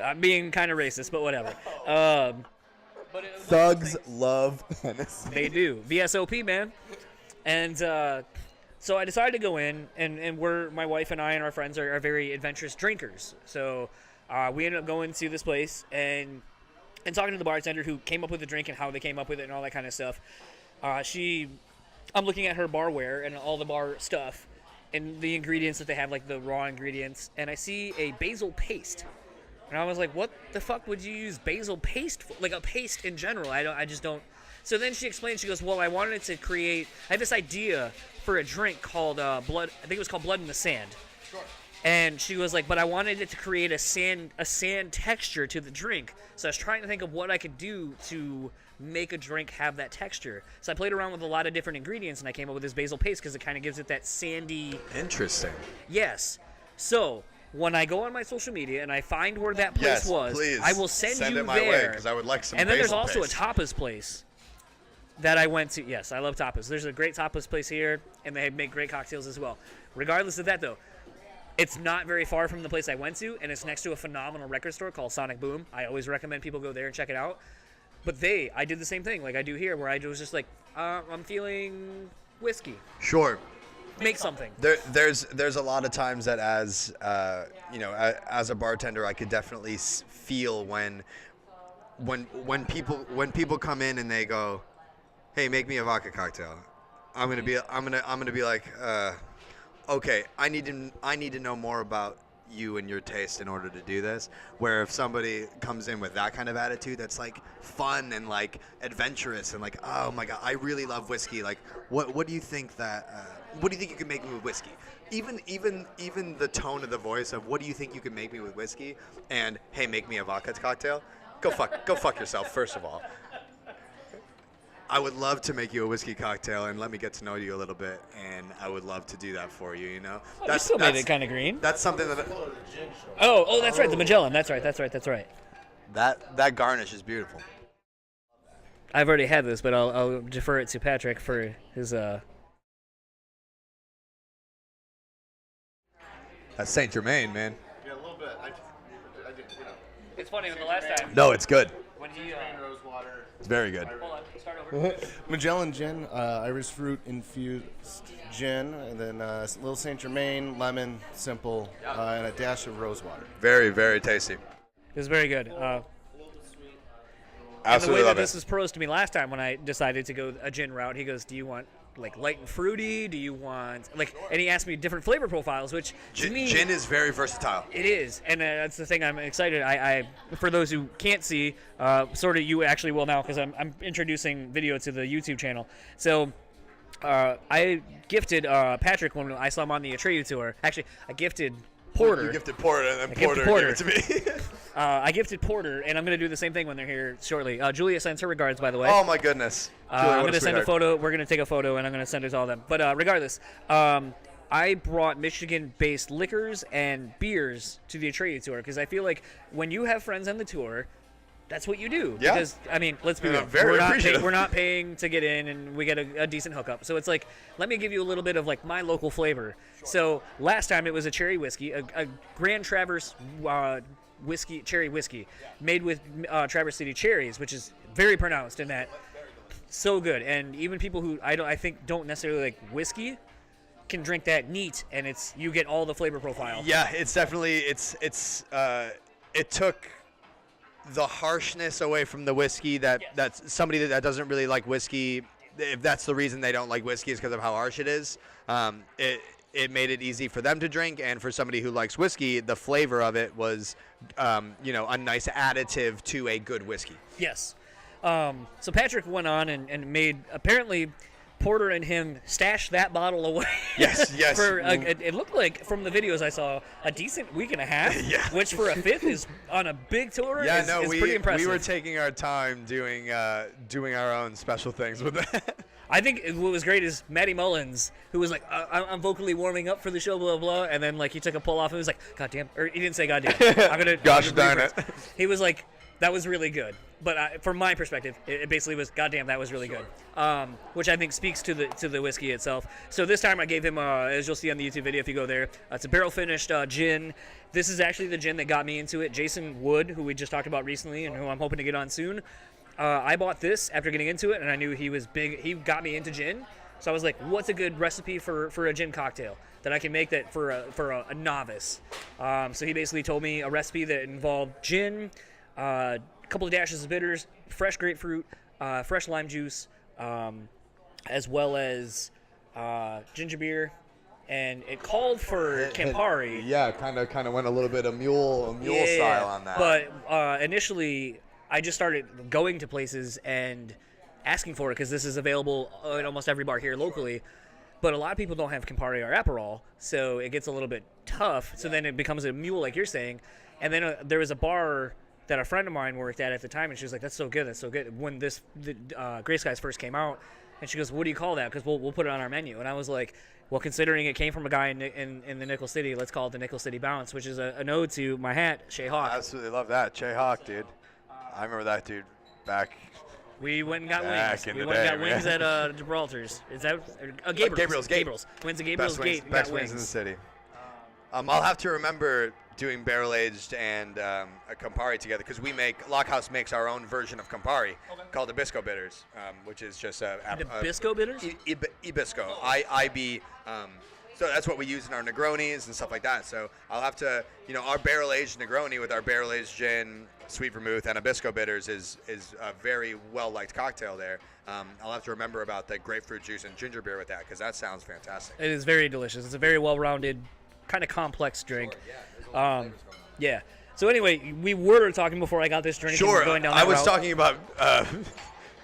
I'm being kind of racist, but whatever. But it was Thugs love Hennessy. They do. VSOP, man. And so I decided to go in, and my wife and I and our friends are very adventurous drinkers. So we ended up going to this place and talking to the bartender who came up with the drink and how they came up with it and all that kind of stuff. I'm looking at her barware and all the bar stuff and the ingredients that they have, like the raw ingredients, and I see a basil paste. And I was like, what the fuck would you use basil paste for? Like a paste in general. I just don't. So then she explained, she goes, well, I wanted to create, I had this idea for a drink called Blood, I think it was called Blood in the Sand. Sure. And she was like, but I wanted it to create a sand texture to the drink. So I was trying to think of what I could do to make a drink have that texture. So I played around with a lot of different ingredients, and I came up with this basil paste because it kind of gives it that sandy. Interesting. Yes. So when I go on my social media and I find where that place was, please. I will send you it my there. way because I would like some. And then there's basil also paste. a tapas place that I went to. Yes, I love tapas. There's a great tapas place here, and they make great cocktails as well. Regardless of that, though, it's not very far from the place I went to, and it's next to a phenomenal record store called Sonic Boom. I always recommend people go there and check it out. But I did the same thing like I do here, where I was just like, I'm feeling whiskey. Sure. Make something. There's a lot of times that as as a bartender, I could definitely feel when people come in and they go, hey, make me a vodka cocktail. I'm gonna be like, okay, I need to know more about you and your taste in order to do this. Where if somebody comes in with that kind of attitude, that's like fun and like adventurous and like, oh my god, I really love whiskey. Like, what do you think what do you think you can make me with whiskey? Even the tone of the voice of what do you think you can make me with whiskey? And hey, make me a vodka cocktail. Go fuck yourself. First of all. I would love to make you a whiskey cocktail and let me get to know you a little bit, and I would love to do that for you. You know, You still made it kind of green. That's something that. Oh, that's right, the Magellan. That's right. That garnish is beautiful. I've already had this, but I'll defer it to Patrick for his. That's Saint Germain, man. Yeah, a little bit. I did, It's funny when the last time No, it's good. when he. rose water. It's very good. Hold on, start over. Magellan gin, Irish fruit infused gin, and then a little Saint Germain, lemon, simple, and a dash of rose water. Very, very tasty. It was very good. And the Absolutely way that love this it. was posed to me last time when I decided to go a gin route, he goes, "Do you want like light and fruity? Do you want like?" And he asked me different flavor profiles, which to me Gin is very versatile. it is, and that's the thing I'm excited. I for those who can't see, sort of you actually will now because I'm introducing video to the YouTube channel. So I gifted Patrick when I saw him on the Atreyu tour. Actually, I gifted Porter. You gifted Porter, and then gifted Porter gave it to me. I gifted Porter, and I'm going to do the same thing when they're here shortly. Julia sends her regards, by the way. Oh my goodness. Julia, I'm what going to send a sweetheart. photo. We're going to take a photo, and I'm going to send it to all of them. But regardless, I brought Michigan-based liquors and beers to the Atreyu tour because I feel like when you have friends on the tour, that's what you do. Yeah. Because, I mean, let's be Yeah, real. very appreciative. We're not paying to get in, and we get a decent hookup. So it's like, let me give you a little bit of, like, my local flavor. Sure. So last time it was a cherry whiskey, a Grand Traverse cherry whiskey made with Traverse City cherries, which is very pronounced in that. So good. And even people who I think don't necessarily like whiskey can drink that neat, and you get all the flavor profile. Yeah, it's definitely it took the harshness away from the whiskey that's somebody that doesn't really like whiskey. If that's the reason they don't like whiskey is because of how harsh it is. It made it easy for them to drink, and for somebody who likes whiskey, the flavor of it was, a nice additive to a good whiskey. Yes. So Patrick went on and made apparently Porter and him stashed that bottle away. Yes. For it looked like from the videos I saw a decent week and a half. Yeah. Which for a fifth is on a big tour. Yeah, is we pretty impressive. were taking our time doing our own special things with that. I think what was great is Matty Mullins, who was like, I'm vocally warming up for the show, blah, blah, and then, like, he took a pull off and he was like, goddamn, or he didn't say goddamn. Gosh darn it. He was like, that was really good. But from my perspective, it basically was, goddamn, that was really good. Which I think speaks to the whiskey itself. So this time I gave him, as you'll see on the YouTube video if you go there, it's a barrel-finished gin. This is actually the gin that got me into it. Jason Wood, who we just talked about recently and who I'm hoping to get on soon, I bought this after getting into it, and I knew he was big. He got me into gin, so I was like, "What's a good recipe for a gin cocktail that I can make that for a novice?" So he basically told me a recipe that involved gin, a couple of dashes of bitters, fresh grapefruit, fresh lime juice, as well as ginger beer, and it called for Campari. Yeah, kind of went a little bit of mule style on that. But initially, I just started going to places and asking for it because this is available at almost every bar here locally. But a lot of people don't have Campari or Aperol, so it gets a little bit tough. So then it becomes a mule, like you're saying. And then there was a bar that a friend of mine worked at the time, and she was like, "That's so good, that's so good." When the Gray Skies first came out, and she goes, "What do you call that? Because we'll put it on our menu." And I was like, well, considering it came from a guy in the Nickel City, let's call it the Nickel City Bounce, which is an ode to my hat, Shay Hawk. I absolutely love that. Shay Hawk, dude. I remember that dude back. We went and got Back wings. in We the went and day, got wings man. at Gibraltar's. Is that Gabriel's? Gabriel's. Went to Gabriel's Gate. And Best got wings in the city. I'll have to remember doing barrel aged and a Campari together because Lockhouse makes our own version of Campari called the Ibisco bitters, which is just Nabisco bitters. Ibisco. IB. So that's what we use in our Negronis and stuff like that. So I'll have to, our barrel-aged Negroni with our barrel-aged gin, sweet vermouth, and Ibisco bitters is a very well-liked cocktail there. I'll have to remember about the grapefruit juice and ginger beer with that because that sounds fantastic. It is very delicious. It's a very well-rounded, kind of complex drink. Yeah. So anyway, we were talking before I got this drink. Sure. Going down I was route. talking about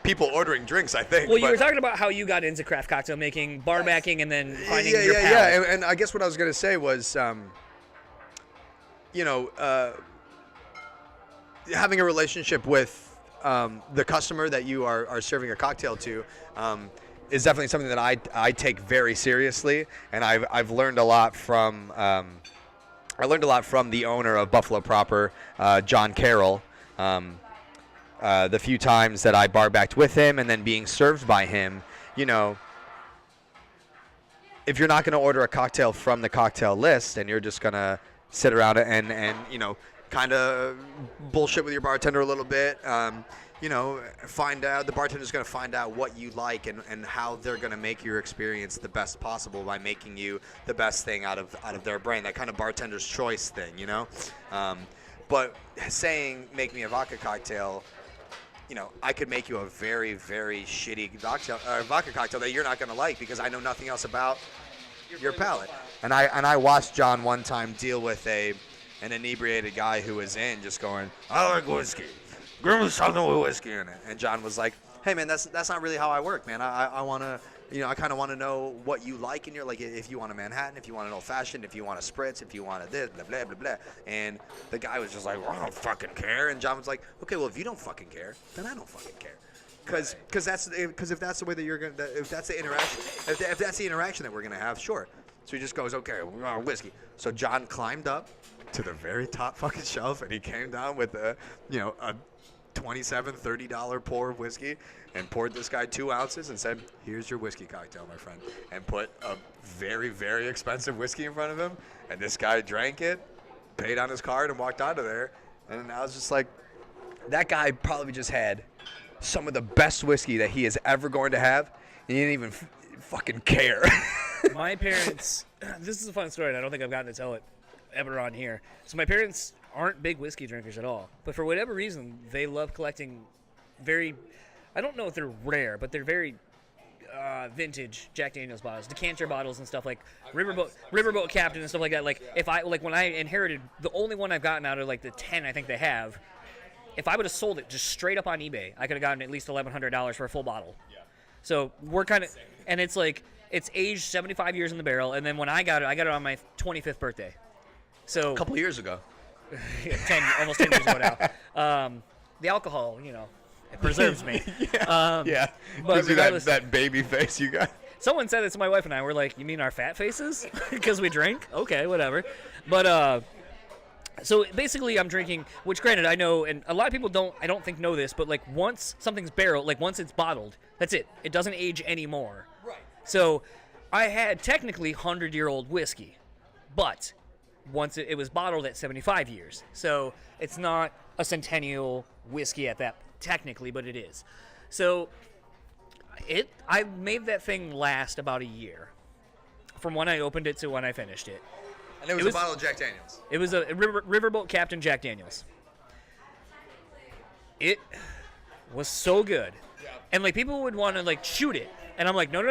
people ordering drinks, I think. Well, you were talking about how you got into craft cocktail making, bar backing, and then finding your palate. Yeah. And I guess what I was going to say was, having a relationship with the customer that you are serving a cocktail to is definitely something that I take very seriously, and I've learned a lot from the owner of Buffalo Proper, John Carroll. The few times that I bar backed with him and then being served by him, if you're not going to order a cocktail from the cocktail list and you're just going to sit around and kind of bullshit with your bartender a little bit, find out, the bartender's going to find out what you like and how they're going to make your experience the best possible by making you the best thing out of their brain, that kind of bartender's choice thing, But saying, make me a vodka cocktail, I could make you a very, very shitty vodka cocktail that you're not going to like because I know nothing else about your palate. And I watched John one time deal with an inebriated guy who was just going, I like whiskey. Give me something with whiskey in it. And John was like, hey, man, that's not really how I work, man. I want to, I kind of want to know what you like in your, like, if you want a Manhattan, if you want an old-fashioned, if you want a spritz, if you want a this, blah, blah, blah, blah. And the guy was just like, well, I don't fucking care. And John was like, okay, well, if you don't fucking care, then I don't fucking care. Because if that's the way that you're going to, if that's the interaction that we're going to have, sure. So he just goes, okay, whiskey. So John climbed up to the very top fucking shelf, and he came down with a $27, $30 pour of whiskey and poured this guy 2 ounces and said, here's your whiskey cocktail, my friend, and put a very, very expensive whiskey in front of him. And this guy drank it, paid on his card, and walked out of there. And I was just like, that guy probably just had some of the best whiskey that he is ever going to have, and he didn't even fucking care. My parents, this is a fun story, and I don't think I've gotten to tell it ever on here. So my parents aren't big whiskey drinkers at all, but for whatever reason, they love collecting I don't know if they're rare, but they're very vintage Jack Daniel's bottles, decanter bottles and stuff, like Riverboat Captain and stuff like that. Like when I inherited, the only one I've gotten out of like the 10 I think they have, if I would have sold it just straight up on eBay, I could have gotten at least $1,100 for a full bottle. Yeah. So we're kind of, and it's like it's aged 75 years in the barrel, and then when I got it on my 25th birthday. So A couple years ago. almost 10 years ago now. The alcohol, it preserves me. Yeah. But Gives you regardless- that baby face you got. Someone said it to my wife and I. We're like, you mean our fat faces? Because we drink? Okay, whatever. But, so basically I'm drinking, which granted I know, and a lot of people I don't think know this, but like once something's barreled, like once it's bottled, that's it. It doesn't age anymore. Right. So I had technically 100-year-old whiskey, but once it was bottled at 75 years. So it's not a centennial whiskey at that technically, but it is. So I made that thing last about a year from when I opened it to when I finished it. And it was a bottle of Jack Daniels. It was a Riverboat Captain Jack Daniels. It was so good. Yeah. And like people would want to like shoot it. And I'm like, no.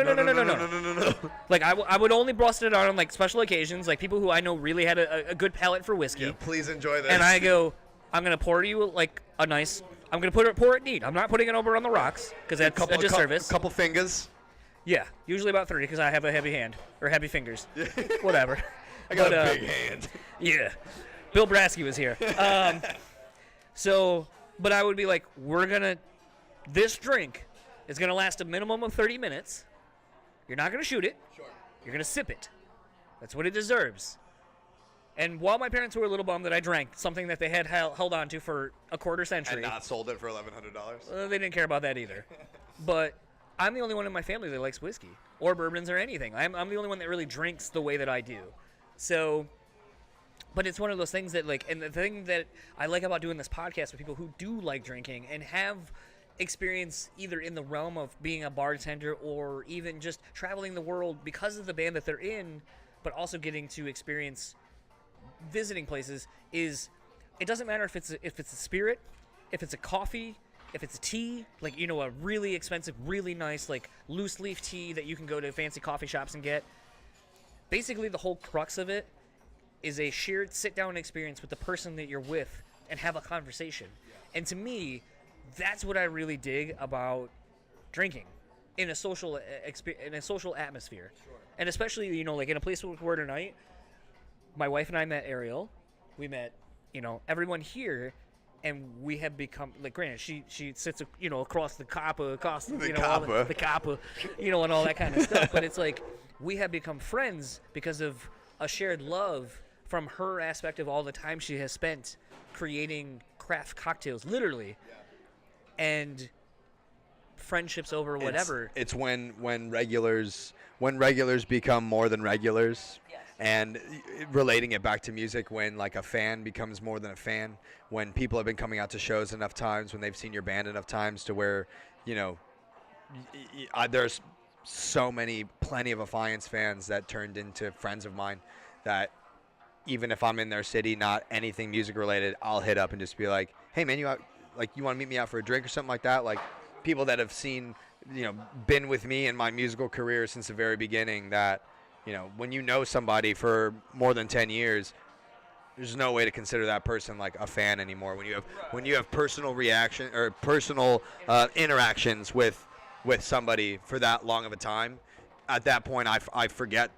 Like I would only bust it on like special occasions, like people who I know really had a good palate for whiskey. Yeah, please enjoy this. And I go, I'm gonna pour you like a nice. I'm gonna pour it neat. I'm not putting it over on the rocks because that's a disservice. Couple fingers. Yeah, usually about 30 because I have a heavy hand or heavy fingers. Whatever. I got a big hand. Yeah. Bill Brasky was here. But I would be like, this drink is going to last a minimum of 30 minutes. You're not going to shoot it. Sure. You're going to sip it. That's what it deserves. And while my parents were a little bummed that I drank something that they had held on to for a quarter century. And not sold it for $1,100. They didn't care about that either. But I'm the only one in my family that likes whiskey or bourbons or anything. I'm the only one that really drinks the way that I do. So, but it's one of those things that like, and the thing that I like about doing this podcast with people who do like drinking and have experience either in the realm of being a bartender or even just traveling the world because of the band that they're in, but also getting to experience visiting places is it doesn't matter if it's a spirit, if it's a coffee, if it's a tea, like, a really expensive, really nice, like, loose leaf tea that you can go to fancy coffee shops and get. Basically, the whole crux of it is a shared sit-down experience with the person that you're with and have a conversation. Yeah. And to me, that's what I really dig about drinking in a social atmosphere. Sure. And especially, like, in a place like we're tonight, my wife and I met Ariel. We met, everyone here. And we have become, like, granted, she sits, across the coppa, the coppa, and all that kind of stuff. But it's like we have become friends because of a shared love from her aspect of all the time she has spent creating craft cocktails, literally, and friendships over whatever. It's when regulars become more than regulars. Yes. And relating it back to music, when like a fan becomes more than a fan, when people have been coming out to shows enough times, when they've seen your band enough times to where, there's plenty of Affiance fans that turned into friends of mine that even if I'm in their city, not anything music related, I'll hit up and just be like, hey man, you want to meet me out for a drink or something like that? Like people that have seen, been with me in my musical career since the very beginning that, when you know somebody for more than 10 years, there's no way to consider that person like a fan anymore. When you have personal reaction or personal interactions with somebody for that long of a time, at that point I forget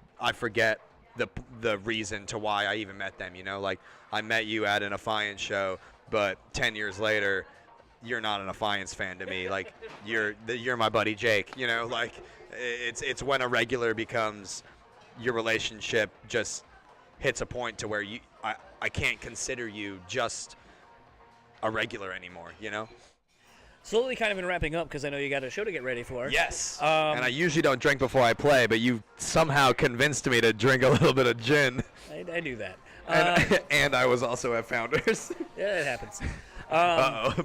the reason to why I even met them. Like I met you at an Affiance show, but 10 years later, you're not an Affiance fan to me. Like you're my buddy Jake. Like it's when a regular becomes. Your relationship just hits a point to where I can't consider you just a regular anymore, Slowly kind of been wrapping up because I know you got a show to get ready for. Yes. And I usually don't drink before I play, but you somehow convinced me to drink a little bit of gin. I do that. And I was also at Founders. Yeah, it happens.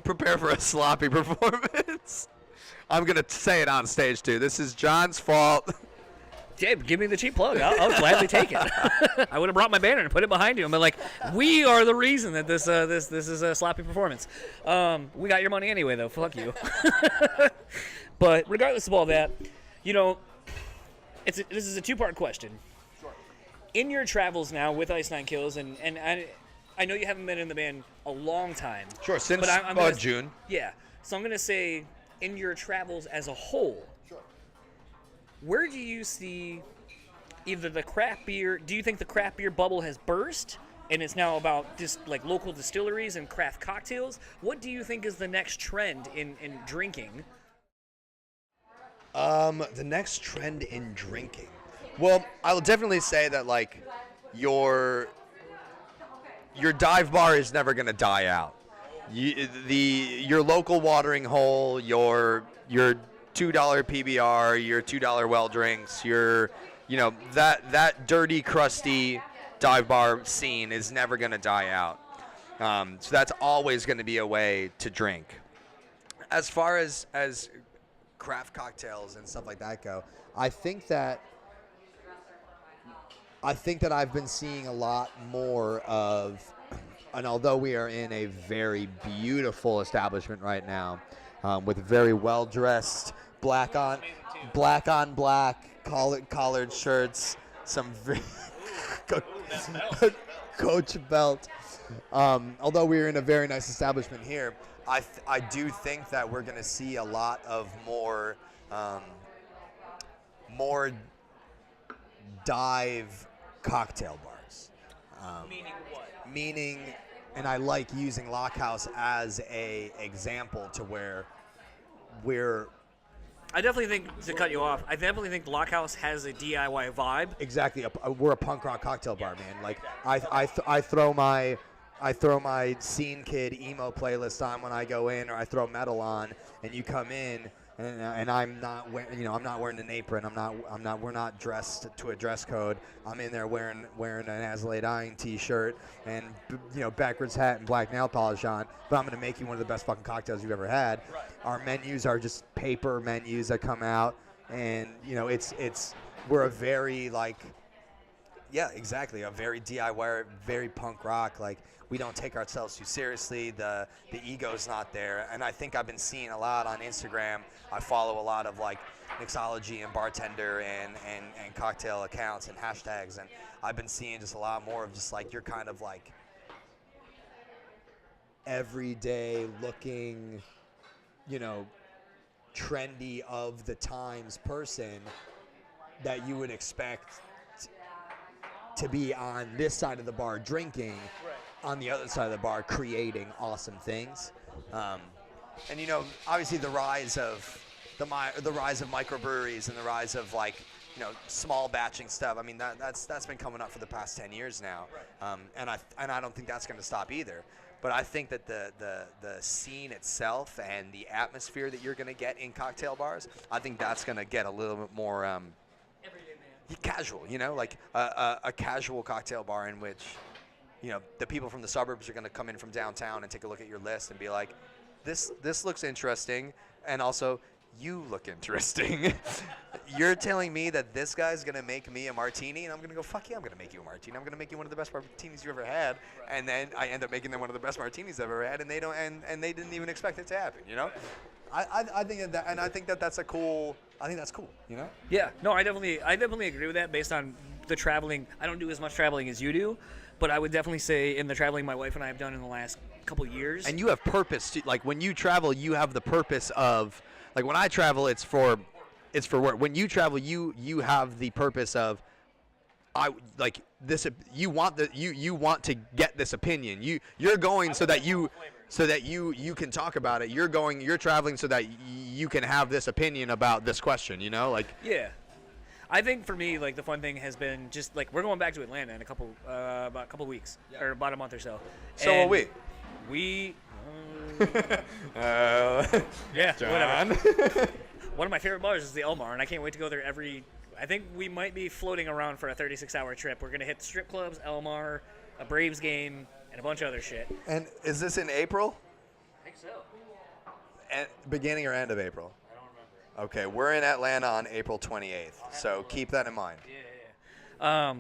Prepare for a sloppy performance. I'm going to say it on stage, too. This is John's fault. Yeah, give me the cheap plug. I'll gladly take it. I would have brought my banner and put it behind you and been like, we are the reason that this is a sloppy performance. We got your money anyway, though. Fuck you. But regardless of all that, this is a two-part question. Sure. In your travels now with Ice Nine Kills, and I know you haven't been in the band a long time. Sure, since June. Yeah. So I'm going to say in your travels as a whole, sure. where do you see either the craft beer? Do you think the craft beer bubble has burst and it's now about just like local distilleries and craft cocktails? What do you think is the next trend in drinking? The next trend in drinking. Well, I will definitely say that like your dive bar is never going to die out. Your local watering hole, your $2 PBR, your $2 well drinks, that dirty, crusty dive bar scene is never going to die out. So that's always going to be a way to drink. As far as craft cocktails and stuff like that go, I think that I've been seeing a lot more of, and although we are in a very beautiful establishment right now, with very well dressed black on black collared shirts, some Coach belt. Although we're in a very nice establishment here, I do think that we're going to see a lot of more dive cocktail bars. Meaning what? Meaning, and I like using Lockhouse as a example to where I definitely think, to cut you off, I definitely think Lockhouse has a DIY vibe. Exactly, we're a punk rock cocktail bar, man. Like I throw my Scene Kid emo playlist on when I go in, or I throw metal on, and you come in, and I'm not wearing an apron. We're not dressed to a dress code. I'm in there wearing an As Laid Dying t-shirt and backwards hat and black nail polish on. But I'm gonna make you one of the best fucking cocktails you've ever had. Right. Our menus are just paper menus that come out, and we're a very a very DIY, very punk rock. Like, we don't take ourselves too seriously. The ego's not there. And I think I've been seeing a lot on Instagram. I follow a lot of like mixology and bartender and cocktail accounts and hashtags, and I've been seeing just a lot more of just like your kind of like everyday looking, trendy of the times person that you would expect to be on this side of the bar drinking, on the other side of the bar creating awesome things. And obviously the rise of microbreweries and the rise of small batching stuff. I mean, that's been coming up for the past 10 years now. And I don't think that's going to stop either. But I think that the scene itself and the atmosphere that you're going to get in cocktail bars, I think that's going to get a little bit more casual, like a casual cocktail bar in which, the people from the suburbs are going to come in from downtown and take a look at your list and be like, this looks interesting, and also you look interesting. You're telling me that this guy's going to make me a martini, and I'm going to go, fuck yeah, I'm going to make you a martini. I'm going to make you one of the best martinis you ever had. Right. And then I end up making them one of the best martinis I've ever had, and they don't, and they didn't even expect it to happen, I think that, and I think that's cool. Yeah, no, I definitely agree with that based on the traveling. I don't do as much traveling as you do, but I would definitely say in the traveling my wife and I have done in the last couple years. And you have purpose to, like, when you travel, you have the purpose of, like, when I travel, it's for work. When you travel, you have the purpose of, you want to get this opinion. You're going so that you can talk about it. You're traveling so that you can have this opinion about this question, Yeah. I think for me, like, the fun thing has been just, like, we're going back to Atlanta in about a couple weeks, or about a month or so. So are we. Yeah, John. whatever. One of my favorite bars is the Elmar, and I can't wait to go there I think we might be floating around for a 36-hour trip. We're going to hit strip clubs, Elmar, a Braves game, and a bunch of other shit. And is this in April? I think so. Beginning or end of April? I don't remember. Okay, we're in Atlanta on April 28th, so keep that in mind. Yeah.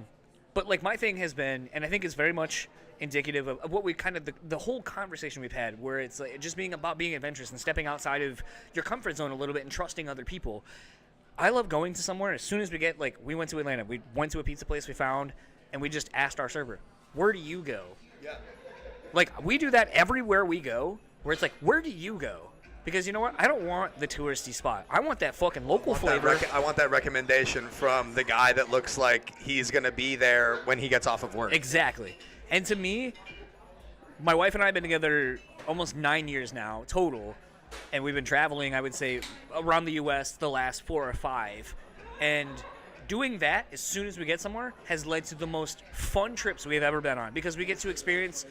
But, like, my thing has been, and I think it's very much indicative of what we kind of, the whole conversation we've had, where it's like just being adventurous and stepping outside of your comfort zone a little bit and trusting other people. I love going to somewhere. As soon as we went to Atlanta, we went to a pizza place we found, and we just asked our server, where do you go? Yeah. Like, we do that everywhere we go, where it's like, where do you go? Because you know what? I don't want the touristy spot. I want that fucking local flavor. I want that recommendation from the guy that looks like he's going to be there when he gets off of work. Exactly. And to me, my wife and I have been together almost 9 years now, total. And we've been traveling, I would say, around the U.S. the last 4 or 5. And doing that as soon as we get somewhere has led to the most fun trips we've ever been on. Because we get to experience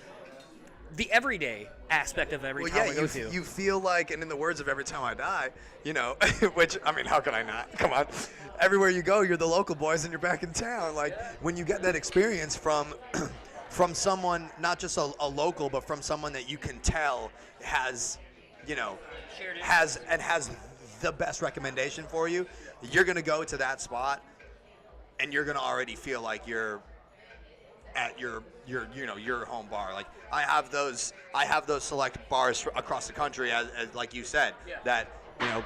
the everyday aspect of every town we go to. You feel like, and in the words of Every Time I Die, you know, which, I mean, how can I not? Come on. Everywhere you go, you're the local boys and you're back in town. Like, when you get that experience from someone, not just a local, but from someone that you can tell has, you know, has the best recommendation for you, you're going to go to that spot and you're going to already feel like you're at your home bar. Like I have those select bars across the country, as like you said, that, you know,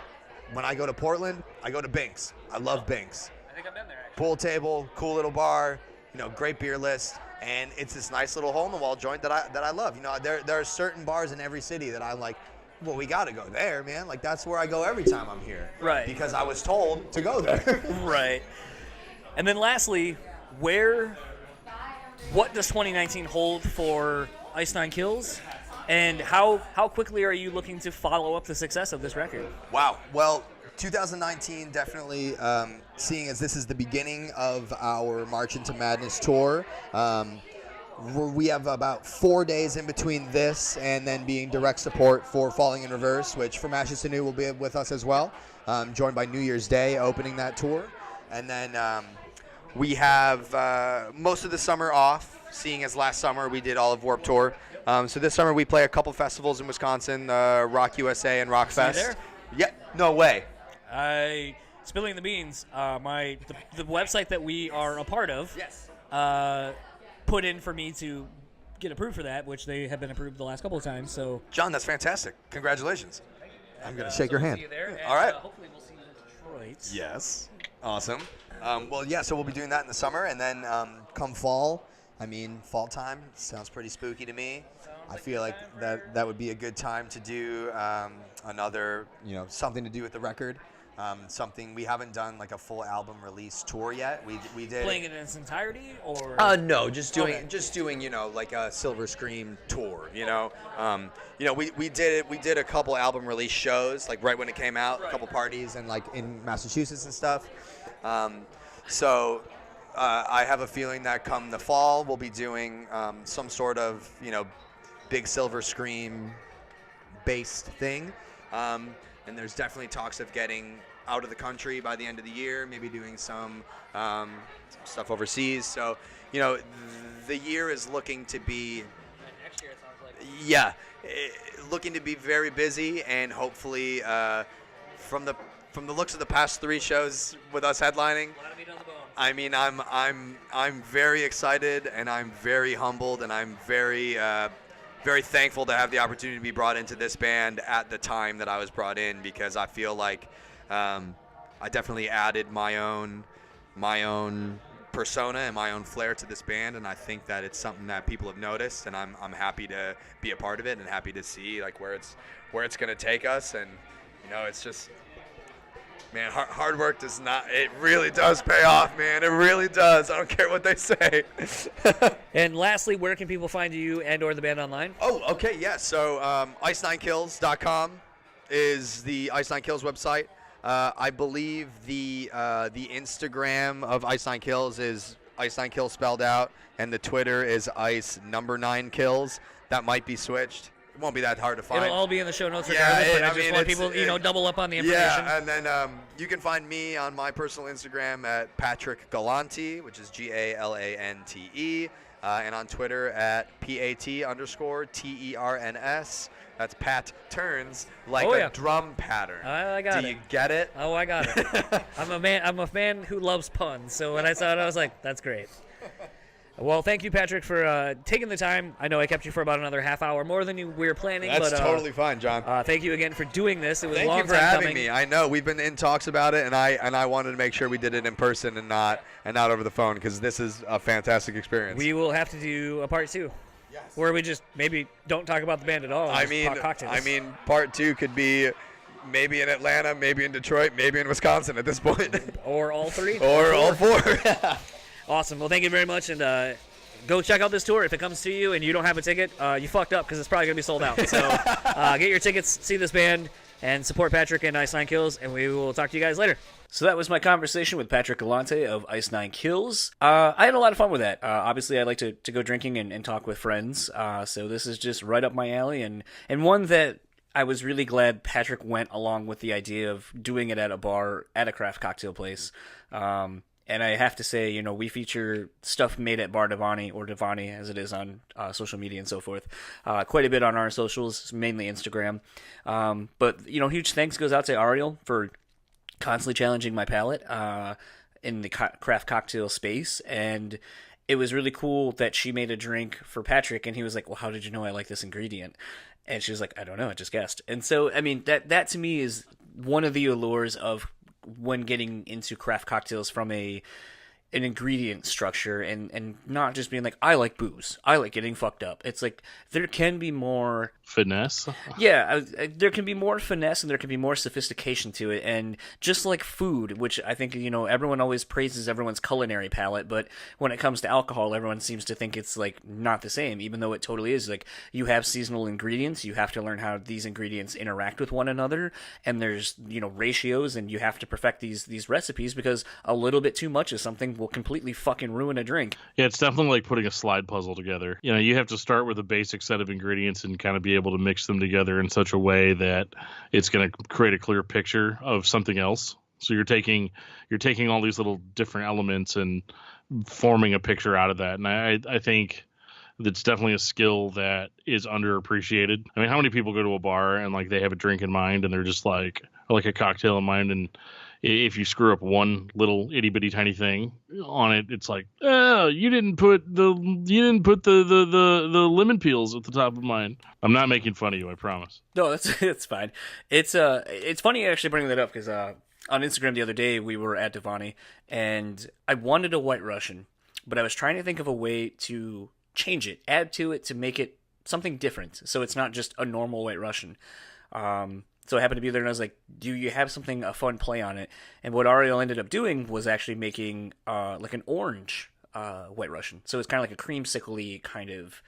when I go to Portland, I go to Binks. I love Binks. I think I've been there, actually. Pool table, cool little bar, you know, great beer list, and it's this nice little hole in the wall joint that I love. You know, there are certain bars in every city that I'm like, well, we got to go there, man. Like, that's where I go every time I'm here. Right. Because I was told to go there. Right. And then lastly, what does 2019 hold for Ice Nine Kills? And how quickly are you looking to follow up the success of this record? Wow. Well, 2019 definitely, seeing as this is the beginning of our March into Madness tour, we have about 4 days in between this and then being direct support for Falling in Reverse, which from Ashes to New will be with us as well, joined by New Year's Day opening that tour. And then we have most of the summer off, seeing as last summer we did all of Warped Tour. So this summer we play a couple festivals in Wisconsin, Rock USA and Rock Fest. there? Yeah, no way. Spilling the beans, the website that we are a part of, Yes. put in for me to get approved for that, which they have been approved the last couple of times. So, John, that's fantastic. Congratulations. I'm going to shake your hand. We'll see you there, and, All right. hopefully we'll see you in Detroit. Yes. Awesome. Well, yeah, so we'll be doing that in the summer, and then come fall, I mean, fall time sounds pretty spooky to me. I feel like that would be a good time to do another, you know, something to do with the record. Something we haven't done like a full album release tour yet. We did Playing it in its entirety, or no, just doing you know, like a Silver Scream tour. You know, we did a couple album release shows like right when it came out, a couple parties and like in Massachusetts and stuff. So I have a feeling that come the fall we'll be doing some sort of, you know, big Silver Scream based thing. And there's definitely talks of getting out of the country by the end of the year, maybe doing some stuff overseas. So, you know, the year is looking to be, next year it sounds like. yeah, looking to be very busy, and hopefully from the looks of the past 3 shows with us headlining, A lot of meat on the bone. I mean, I'm very excited, and I'm very humbled, and I'm very thankful to have the opportunity to be brought into this band at the time that I was brought in, because I feel like I definitely added my own persona and my own flair to this band, and I think that it's something that people have noticed, and I'm happy to be a part of it and happy to see like where it's going to take us. And you know, it's just, man, hard work does not, it really does pay off, man. It really does. I don't care what they say. And lastly, where can people find you and or the band online? Oh, okay, yeah. So ice9kills.com is the Ice Nine Kills website. I believe the Instagram of Ice Nine Kills is Ice Nine Kills spelled out, and the Twitter is Ice9 Kills. That might be switched. It won't be that hard to find. It'll all be in the show notes regardless, but I just want people, you know, double up on the information. Yeah, and then you can find me on my personal Instagram at Patrick Galante, which is Galante, and on Twitter at PAT_TERNS. That's Pat Turns, like a drum pattern. I got it. Do you get it? Oh, I got it. I'm a fan who loves puns, so when I saw it, I was like, that's great. Well, thank you, Patrick, for taking the time. I know I kept you for about another half hour more than we were planning. That's but, totally fine, John. Thank you again for doing this. It was a long Thank you time for having coming. me. I know we've been in talks about it, and I wanted to make sure we did it in person and not over the phone, because this is a fantastic experience. We will have to do a part 2. where we just maybe don't talk about the band at all. And just pop cocktails. Part 2 could be maybe in Atlanta, maybe in Detroit, maybe in Wisconsin at this point. Or all 3. Or all 4. Awesome. Well, thank you very much, and go check out this tour. If it comes to you and you don't have a ticket, you fucked up because it's probably going to be sold out. So get your tickets, see this band, and support Patrick and Ice 9 Kills, and we will talk to you guys later. So that was my conversation with Patrick Galante of Ice 9 Kills. I had a lot of fun with that. Obviously, I like to go drinking and talk with friends, so this is just right up my alley, and one that I was really glad Patrick went along with the idea of doing it at a bar, at a craft cocktail place. And I have to say, we feature stuff made at Bar Divani, or Divani as it is on social media and so forth, quite a bit on our socials, mainly Instagram. But, huge thanks goes out to Ariel for constantly challenging my palate in the craft cocktail space. And it was really cool that she made a drink for Patrick, and he was like, well, how did you know I like this ingredient? And she was like, I don't know, I just guessed. And so, that to me is one of the allures of when getting into craft cocktails from an ingredient structure, and not just being like, I like booze, I like getting fucked up. It's like there can be more finesse. Yeah, there can be more finesse, and there can be more sophistication to it. And just like food, which I think, everyone always praises everyone's culinary palate, but when it comes to alcohol, everyone seems to think it's like not the same, even though it totally is. Like, you have seasonal ingredients, you have to learn how these ingredients interact with one another, and there's, ratios, and you have to perfect these recipes, because a little bit too much of something will completely fucking ruin a drink. Yeah, it's definitely like putting a slide puzzle together. You have to start with a basic set of ingredients and kind of be able to mix them together in such a way that it's going to create a clear picture of something else. So you're taking all these little different elements and forming a picture out of that. And I think that's definitely a skill that is underappreciated. I mean, how many people go to a bar and like they have a drink in mind and they're just like a cocktail in mind, and if you screw up one little itty bitty tiny thing on it, it's like, oh, you didn't put the lemon peels at the top of mine. I'm not making fun of you, I promise. No, it's fine. It's funny you actually bringing that up, because on Instagram the other day we were at Divani, and I wanted a White Russian, but I was trying to think of a way to change it, add to it, to make it something different, so it's not just a normal White Russian. So I happened to be there, and I was like, do you have a fun play on it? And what Ariel ended up doing was actually making like an orange White Russian. So it's kind of like a creamsicle-y kind of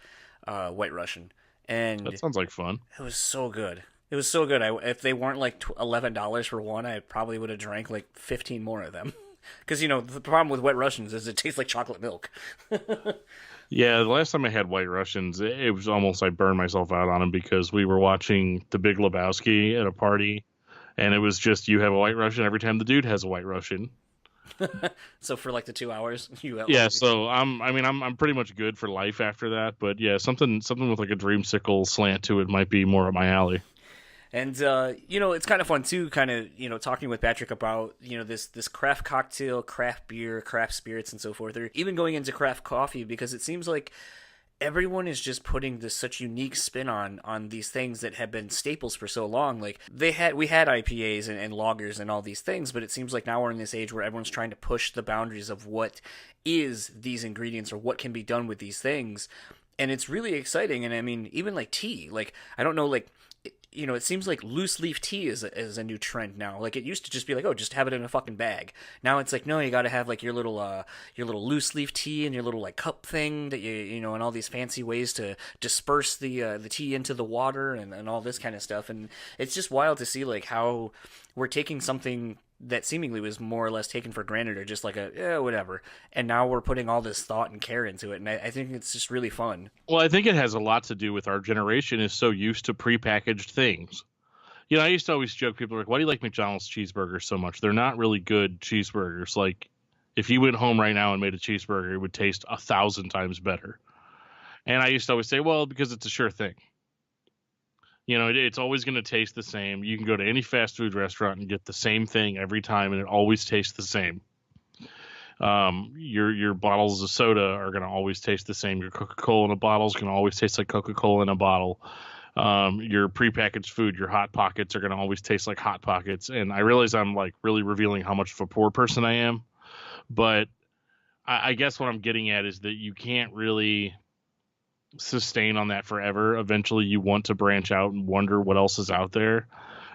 White Russian. And that sounds like fun. It was so good. It was so good. If they weren't like $11 for one, I probably would have drank like 15 more of them. Because, the problem with White Russians is it tastes like chocolate milk. Yeah, the last time I had White Russians, it was almost I burned myself out on them, because we were watching The Big Lebowski at a party, and it was just, you have a White Russian every time the dude has a White Russian. So for like the 2 hours, so I'm pretty much good for life after that. But yeah, something with like a dreamsicle slant to it might be more up my alley. And, it's kind of fun, too, talking with Patrick about, this craft cocktail, craft beer, craft spirits, and so forth, or even going into craft coffee, because it seems like everyone is just putting this such unique spin on these things that have been staples for so long. Like, we had IPAs and lagers and all these things, but it seems like now we're in this age where everyone's trying to push the boundaries of what is these ingredients, or what can be done with these things. And it's really exciting. And I mean, even like tea, like, I don't know, like, it seems like loose leaf tea is a new trend now. Like, it used to just be like, oh, just have it in a fucking bag. Now it's like, no, you got to have like your little loose leaf tea and your little like cup thing that and all these fancy ways to disperse the tea into the water and all this kind of stuff. And it's just wild to see like how we're taking something that seemingly was more or less taken for granted, or just like whatever. And now we're putting all this thought and care into it. And I think it's just really fun. Well, I think it has a lot to do with our generation is so used to prepackaged things. I used to always joke, people are like, why do you like McDonald's cheeseburgers so much? They're not really good cheeseburgers. Like, if you went home right now and made a cheeseburger, it would taste 1,000 times better. And I used to always say, well, because it's a sure thing. It's always going to taste the same. You can go to any fast food restaurant and get the same thing every time, and it always tastes the same. Your bottles of soda are going to always taste the same. Your Coca-Cola in a bottle is going to always taste like Coca-Cola in a bottle. Your prepackaged food, your Hot Pockets are going to always taste like Hot Pockets. And I realize I'm like really revealing how much of a poor person I am. But I guess what I'm getting at is that you can't really sustain on that forever. Eventually you want to branch out and wonder what else is out there.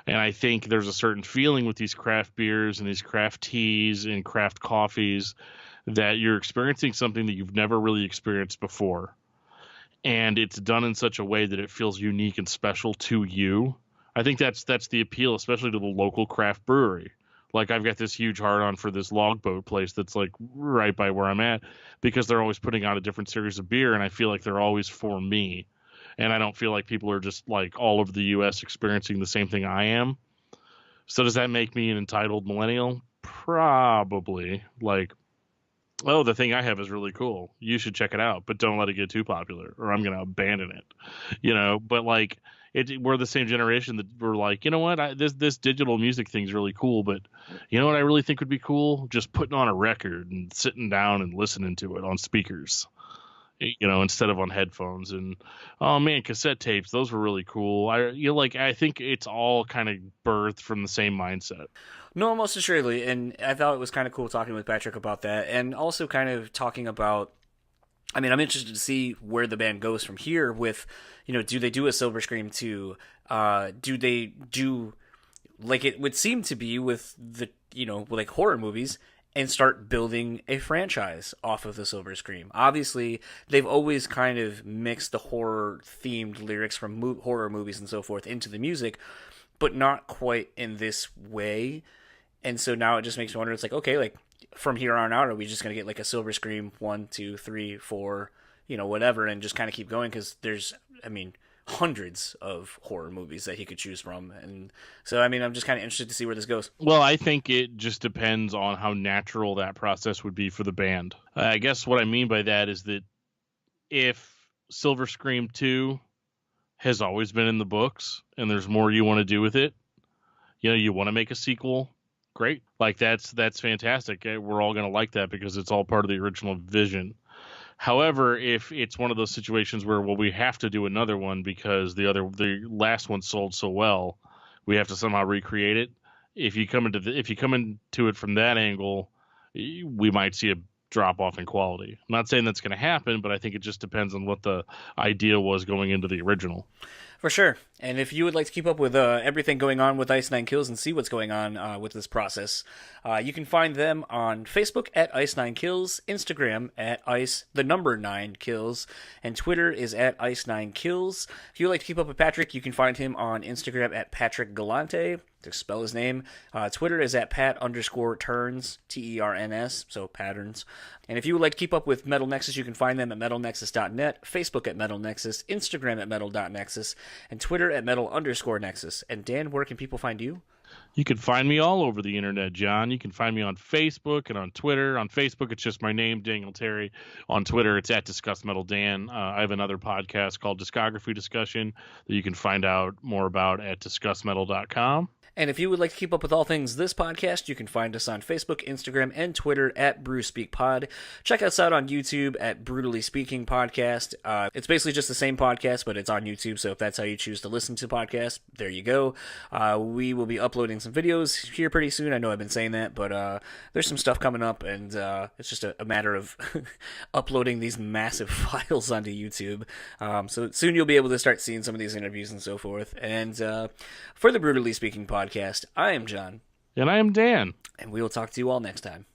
And I think there's a certain feeling with these craft beers and these craft teas and craft coffees that you're experiencing something that you've never really experienced before. And it's done in such a way that it feels unique and special to you. I think that's the appeal, especially to the local craft brewery. Like, I've got this huge heart on for this logboat place that's like right by where I'm at, because they're always putting out a different series of beer, and I feel like they're always for me. And I don't feel like people are just like all over the U.S. experiencing the same thing I am. So does that make me an entitled millennial? Probably. Like, oh, the thing I have is really cool. You should check it out, but don't let it get too popular or I'm going to abandon it. But like, we're the same generation that we're like, you know what, this digital music thing's really cool, but you know what I really think would be cool? Just putting on a record and sitting down and listening to it on speakers, instead of on headphones. And oh man, cassette tapes, those were really cool. I think it's all kind of birthed from the same mindset. No, most assuredly, and I thought it was kind of cool talking with Patrick about that, and also kind of talking about, I mean, I'm interested to see where the band goes from here with, do they do a Silver Scream 2? Do they do, like it would seem to be with the, like horror movies, and start building a franchise off of the Silver Scream? Obviously, they've always kind of mixed the horror-themed lyrics from horror movies and so forth into the music, but not quite in this way. And so now it just makes me wonder, it's like, okay, like from here on out, are we just going to get like a Silver Scream 1, 2, 3, 4, whatever, and just kind of keep going? Because there's, hundreds of horror movies that he could choose from. And so, I'm just kind of interested to see where this goes. Well, I think it just depends on how natural that process would be for the band. I guess what I mean by that is that if Silver Scream 2 has always been in the books and there's more you want to do with it, you want to make a sequel, great. Like, that's fantastic. We're all going to like that because it's all part of the original vision. However, if it's one of those situations where, well, we have to do another one because the last one sold so well, we have to somehow recreate it. If you come into it from that angle, we might see a drop off in quality. I'm not saying that's going to happen, but I think it just depends on what the idea was going into the original. For sure. And if you would like to keep up with everything going on with Ice 9 Kills and see what's going on with this process, you can find them on Facebook at Ice 9 Kills, Instagram at Ice 9 Kills, and Twitter is at Ice 9 Kills. If you would like to keep up with Patrick, you can find him on Instagram at Patrick Galante, to spell his name. Twitter is at Pat_turns, TERNS, so patterns. And if you would like to keep up with Metal Nexus, you can find them at metalnexus.net, Facebook at Metal Nexus, Instagram at metal.nexus, and Twitter at metal_nexus. And Dan, where can people find you? You can find me all over the internet, John. You can find me on Facebook and on Twitter. On Facebook, it's just my name, Daniel Terry. On Twitter, it's at Discuss Metal Dan. I have another podcast called Discography Discussion that you can find out more about at discussmetal.com. And if you would like to keep up with all things this podcast, you can find us on Facebook, Instagram, and Twitter at BrewSpeakPod. Check us out on YouTube at BREWtally Speaking Podcast. It's basically just the same podcast, but it's on YouTube, so if that's how you choose to listen to podcasts, there you go. We will be uploading some videos here pretty soon. I know I've been saying that, but there's some stuff coming up, and it's just a matter of uploading these massive files onto YouTube. So soon you'll be able to start seeing some of these interviews and so forth. And for the BREWtally Speaking Podcast, I am John. And I am Dan. And we will talk to you all next time.